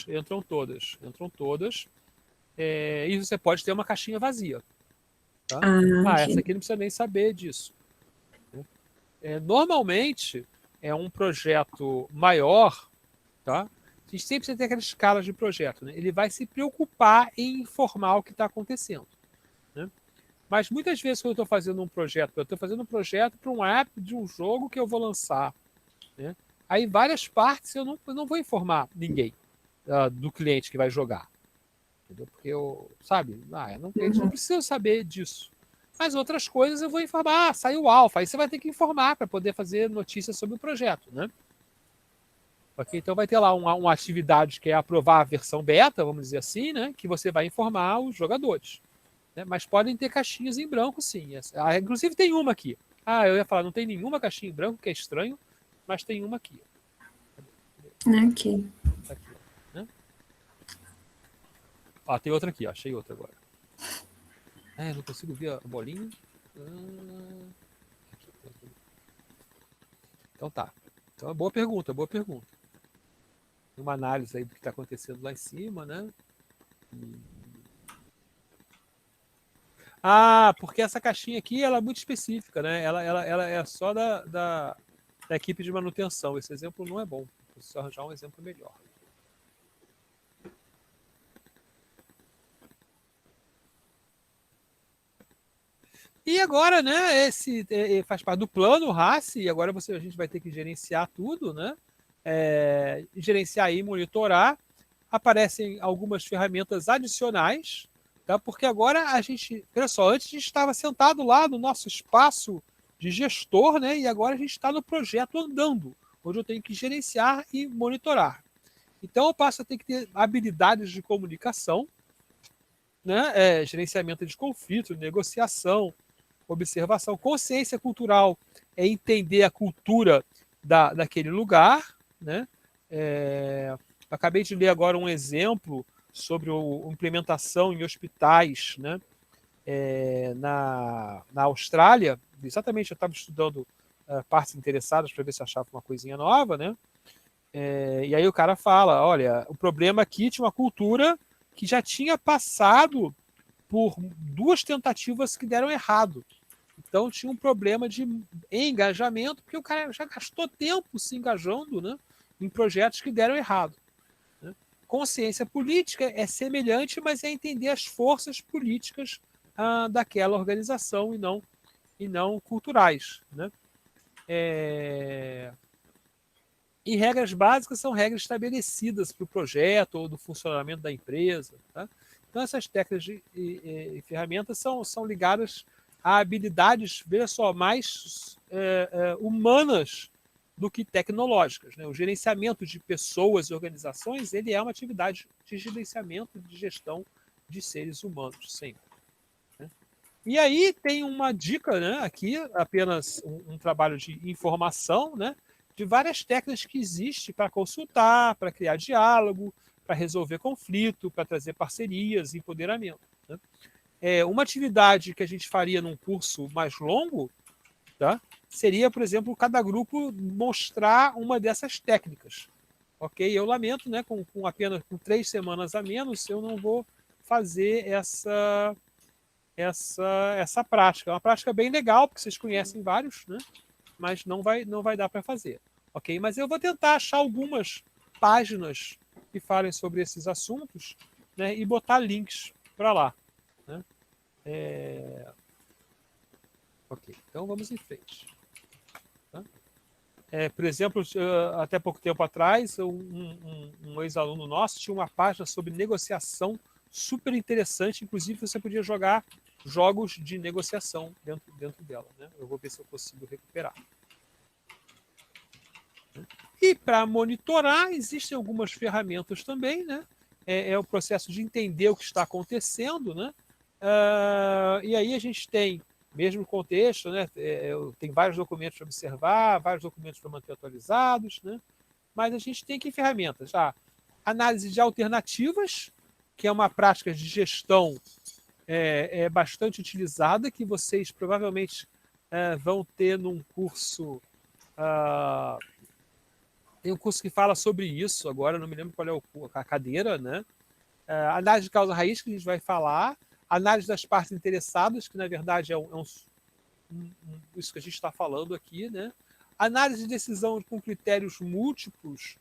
Entram todas. E você pode ter uma caixinha vazia. Tá? Okay. Essa aqui não precisa nem saber disso. Normalmente, é um projeto maior, tá? A gente sempre precisa ter aquelas escalas de projeto, né? Ele vai se preocupar em informar o que está acontecendo, né? Mas muitas vezes, quando eu estou fazendo um projeto, para um app de um jogo que eu vou lançar, né? Aí, várias partes eu não vou informar ninguém do cliente que vai jogar. Entendeu? Porque eles não precisam saber disso. Mas outras coisas eu vou informar. Saiu o alfa, aí você vai ter que informar para poder fazer notícias sobre o projeto, né? Okay? Então vai ter lá uma atividade que é aprovar a versão beta, vamos dizer assim, né? Que você vai informar os jogadores, né? Mas podem ter caixinhas em branco, sim. Inclusive tem uma aqui. Eu ia falar, não tem nenhuma caixinha em branco, que é estranho, mas tem uma aqui. Ok. Aqui, né? Tem outra aqui, achei outra agora. Não consigo ver a bolinha. Então tá. Então, boa pergunta. Uma análise aí do que está acontecendo lá em cima, né? Porque essa caixinha aqui ela é muito específica, né? Ela é só da equipe de manutenção. Esse exemplo não é bom. Preciso arranjar um exemplo melhor. E agora, né? Esse faz parte do plano RACE, e agora a gente vai ter que gerenciar tudo, né? Gerenciar e monitorar. Aparecem algumas ferramentas adicionais, tá? Porque agora olha só, antes a gente estava sentado lá no nosso espaço de gestor, né? E agora a gente está no projeto andando, onde eu tenho que gerenciar e monitorar. Então eu passo a ter que ter habilidades de comunicação, né? Gerenciamento de conflito, negociação, observação, consciência cultural, é entender a cultura daquele lugar, né? Acabei de ler agora um exemplo sobre a implementação em hospitais, né? Na Austrália. Exatamente, eu estava estudando partes interessadas para ver se achava uma coisinha nova, né? E aí o cara fala, olha, o problema aqui tinha uma cultura que já tinha passado por 2 tentativas que deram errado. Então tinha um problema de engajamento, porque o cara já gastou tempo se engajando, né, em projetos que deram errado, né? Consciência política é semelhante, mas é entender as forças políticas daquela organização e não culturais, né? E regras básicas são regras estabelecidas para o projeto ou do funcionamento da empresa, tá? Então, essas técnicas e ferramentas são ligadas a habilidades, veja só, mais humanas do que tecnológicas, né? O gerenciamento de pessoas e organizações, ele é uma atividade de gerenciamento e de gestão de seres humanos, sempre, né? E aí tem uma dica, né, aqui, apenas um trabalho de informação, né, de várias técnicas que existem para consultar, para criar diálogo, para resolver conflito, para trazer parcerias e empoderamento. Né? Uma atividade que a gente faria num curso mais longo, tá, seria, por exemplo, cada grupo mostrar uma dessas técnicas. Ok? Eu lamento, né, com apenas 3 semanas a menos, eu não vou fazer essa prática. É uma prática bem legal, porque vocês conhecem vários, né? Mas não vai dar para fazer. Ok? Mas eu vou tentar achar algumas páginas que falem sobre esses assuntos, né? E botar links para lá. Né? Ok, então vamos em frente. Tá? Por exemplo, até pouco tempo atrás, um ex-aluno nosso tinha uma página sobre negociação super interessante, inclusive você podia jogar jogos de negociação dentro dela. Né? Eu vou ver se eu consigo recuperar. E para monitorar, existem algumas ferramentas também, né? É o processo de entender o que está acontecendo, né? E aí a gente tem, mesmo contexto, né? Tem vários documentos para observar, vários documentos para manter atualizados, né? Mas a gente tem que ferramentas. Análise de alternativas, que é uma prática de gestão bastante utilizada, que vocês provavelmente vão ter num curso. Tem um curso que fala sobre isso, agora não me lembro qual é a cadeira, né? Análise de causa-raiz, que a gente vai falar. Análise das partes interessadas, que na verdade isso que a gente está falando aqui, né? Análise de decisão com critérios múltiplos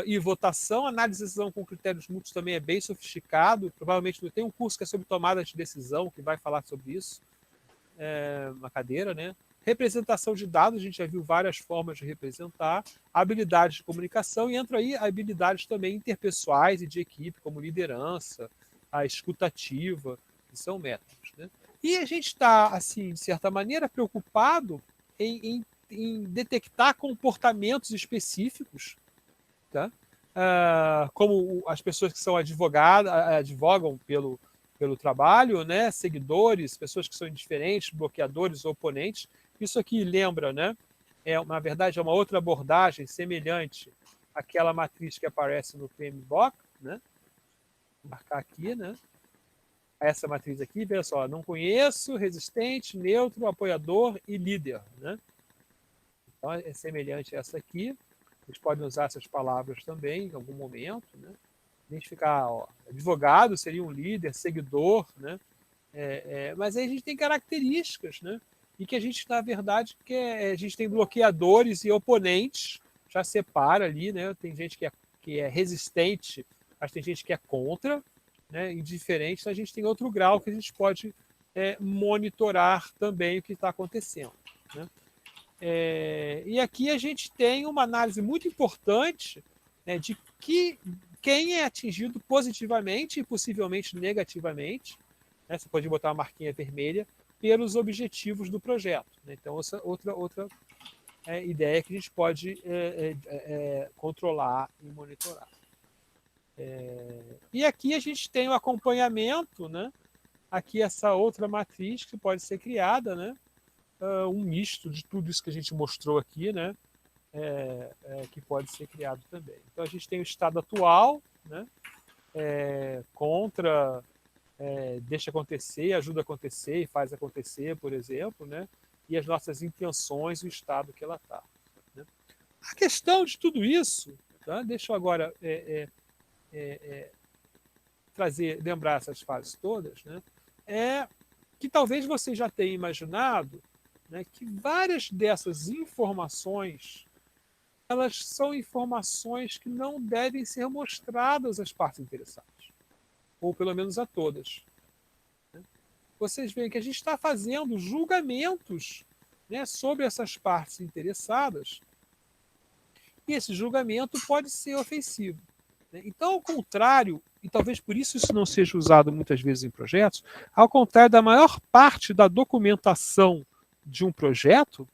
e votação. Análise de decisão com critérios múltiplos também é bem sofisticado. Provavelmente tem um curso que é sobre tomada de decisão, que vai falar sobre isso, uma cadeira, né? Representação de dados, a gente já viu várias formas de representar. Habilidades de comunicação, e entra aí habilidades também interpessoais e de equipe, como liderança, a escutativa, que são métodos. Né? E a gente está, assim, de certa maneira, preocupado em detectar comportamentos específicos, tá? Como as pessoas que são advogam pelo trabalho, né? Seguidores, pessoas que são indiferentes, bloqueadores, oponentes. Isso aqui lembra, né? Na verdade, é uma outra abordagem semelhante àquela matriz que aparece no PMBOK, né? Vou marcar aqui, né? Essa matriz aqui, veja só, não conheço, resistente, neutro, apoiador e líder, né? Então, é semelhante a essa aqui. Vocês podem usar essas palavras também em algum momento, né? Identificar, advogado seria um líder, seguidor, né? Mas aí a gente tem características, né? E que a gente, na verdade, a gente tem bloqueadores e oponentes, já separa ali, né? Tem gente que é resistente, mas tem gente que é contra, né? Indiferente, então a gente tem outro grau que a gente pode monitorar também o que está acontecendo, né? E aqui a gente tem uma análise muito importante, né, de quem é atingido positivamente e possivelmente negativamente, né? Você pode botar uma marquinha vermelha pelos objetivos do projeto, né? Então, essa outra ideia que a gente pode controlar e monitorar. E aqui a gente tem o acompanhamento, né? Aqui essa outra matriz que pode ser criada, né? Um misto de tudo isso que a gente mostrou aqui, né? Que pode ser criado também. Então a gente tem o estado atual, né? Contra, deixa acontecer, ajuda a acontecer e faz acontecer, por exemplo, né? E as nossas intenções, o estado que ela está. Né? A questão de tudo isso, tá? Deixa eu agora lembrar essas fases todas, né? Que talvez você já tenha imaginado, né, que várias dessas informações, elas são informações que não devem ser mostradas às partes interessadas, ou pelo menos a todas. Né? Vocês veem que a gente está fazendo julgamentos, né, sobre essas partes interessadas, e esse julgamento pode ser ofensivo. Né? Então, ao contrário, e talvez por isso não seja usado muitas vezes em projetos, ao contrário da maior parte da documentação de um projeto,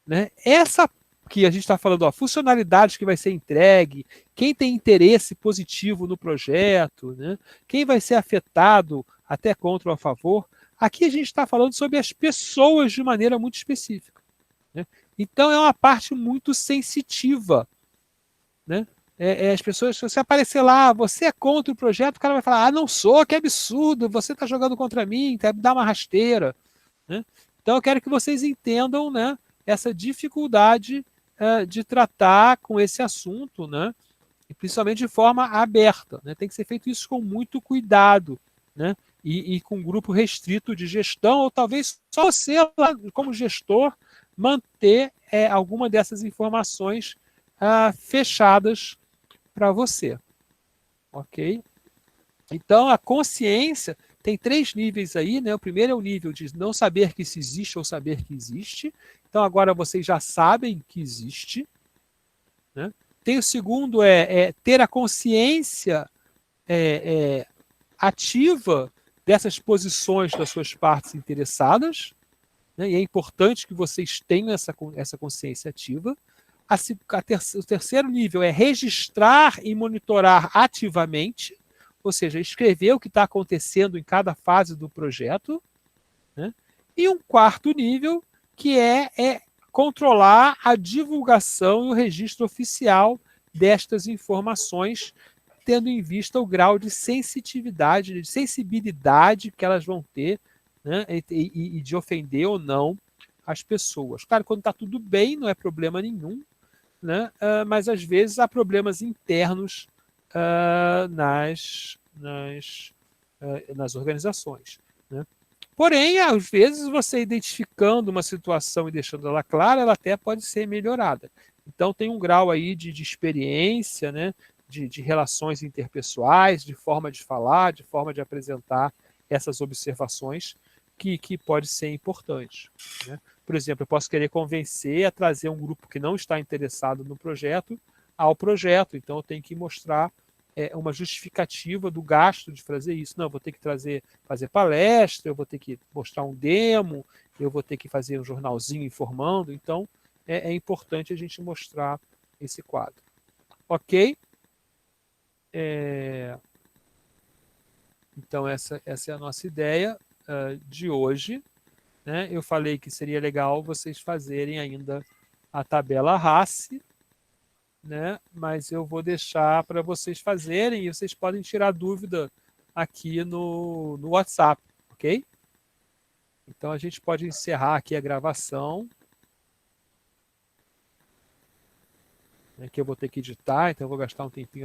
né, essa que a gente está falando, funcionalidade que vai ser entregue, quem tem interesse positivo no projeto, né, quem vai ser afetado até contra ou a favor, Aqui a gente está falando sobre as pessoas de maneira muito específica, né? Então é uma parte muito sensitiva, né? As pessoas, se você aparecer lá, você é contra o projeto, o cara vai falar, não sou, que absurdo, você está jogando contra mim, quer me dar uma rasteira, né? Então eu quero que vocês entendam, né, essa dificuldade de tratar com esse assunto, né? E principalmente de forma aberta, né? Tem que ser feito isso com muito cuidado, né? E com um grupo restrito de gestão, ou talvez só você, lá, como gestor, manter alguma dessas informações fechadas para você. Ok? Então, a consciência tem 3 níveis aí, né? O primeiro é o nível de não saber que isso existe ou saber que existe. Então, agora vocês já sabem que existe, né? Tem o segundo, ter a consciência ativa dessas posições das suas partes interessadas, né? E é importante que vocês tenham essa consciência ativa. O terceiro nível é registrar e monitorar ativamente, ou seja, escrever o que está acontecendo em cada fase do projeto, né? E um quarto nível, que é controlar a divulgação e o registro oficial destas informações, tendo em vista o grau de sensitividade, de sensibilidade que elas vão ter, né? E de ofender ou não as pessoas. Claro, quando está tudo bem, não é problema nenhum, né? Mas às vezes há problemas internos nas organizações, né? Porém, às vezes, você identificando uma situação e deixando ela clara, ela até pode ser melhorada. Então, tem um grau aí de experiência, né? De relações interpessoais, de forma de falar, de forma de apresentar essas observações que pode ser importante, né? Por exemplo, eu posso querer convencer a trazer um grupo que não está interessado no projeto ao projeto. Então, eu tenho que mostrar uma justificativa do gasto de fazer isso. Não, eu vou ter que fazer palestra, eu vou ter que mostrar um demo, eu vou ter que fazer um jornalzinho informando. Então, é importante a gente mostrar esse quadro. Ok? Então, essa é a nossa ideia de hoje, né? Eu falei que seria legal vocês fazerem ainda a tabela RACE, né? Mas eu vou deixar para vocês fazerem e vocês podem tirar dúvida aqui no WhatsApp, ok? Então a gente pode encerrar aqui a gravação, né, que eu vou ter que editar, então eu vou gastar um tempinho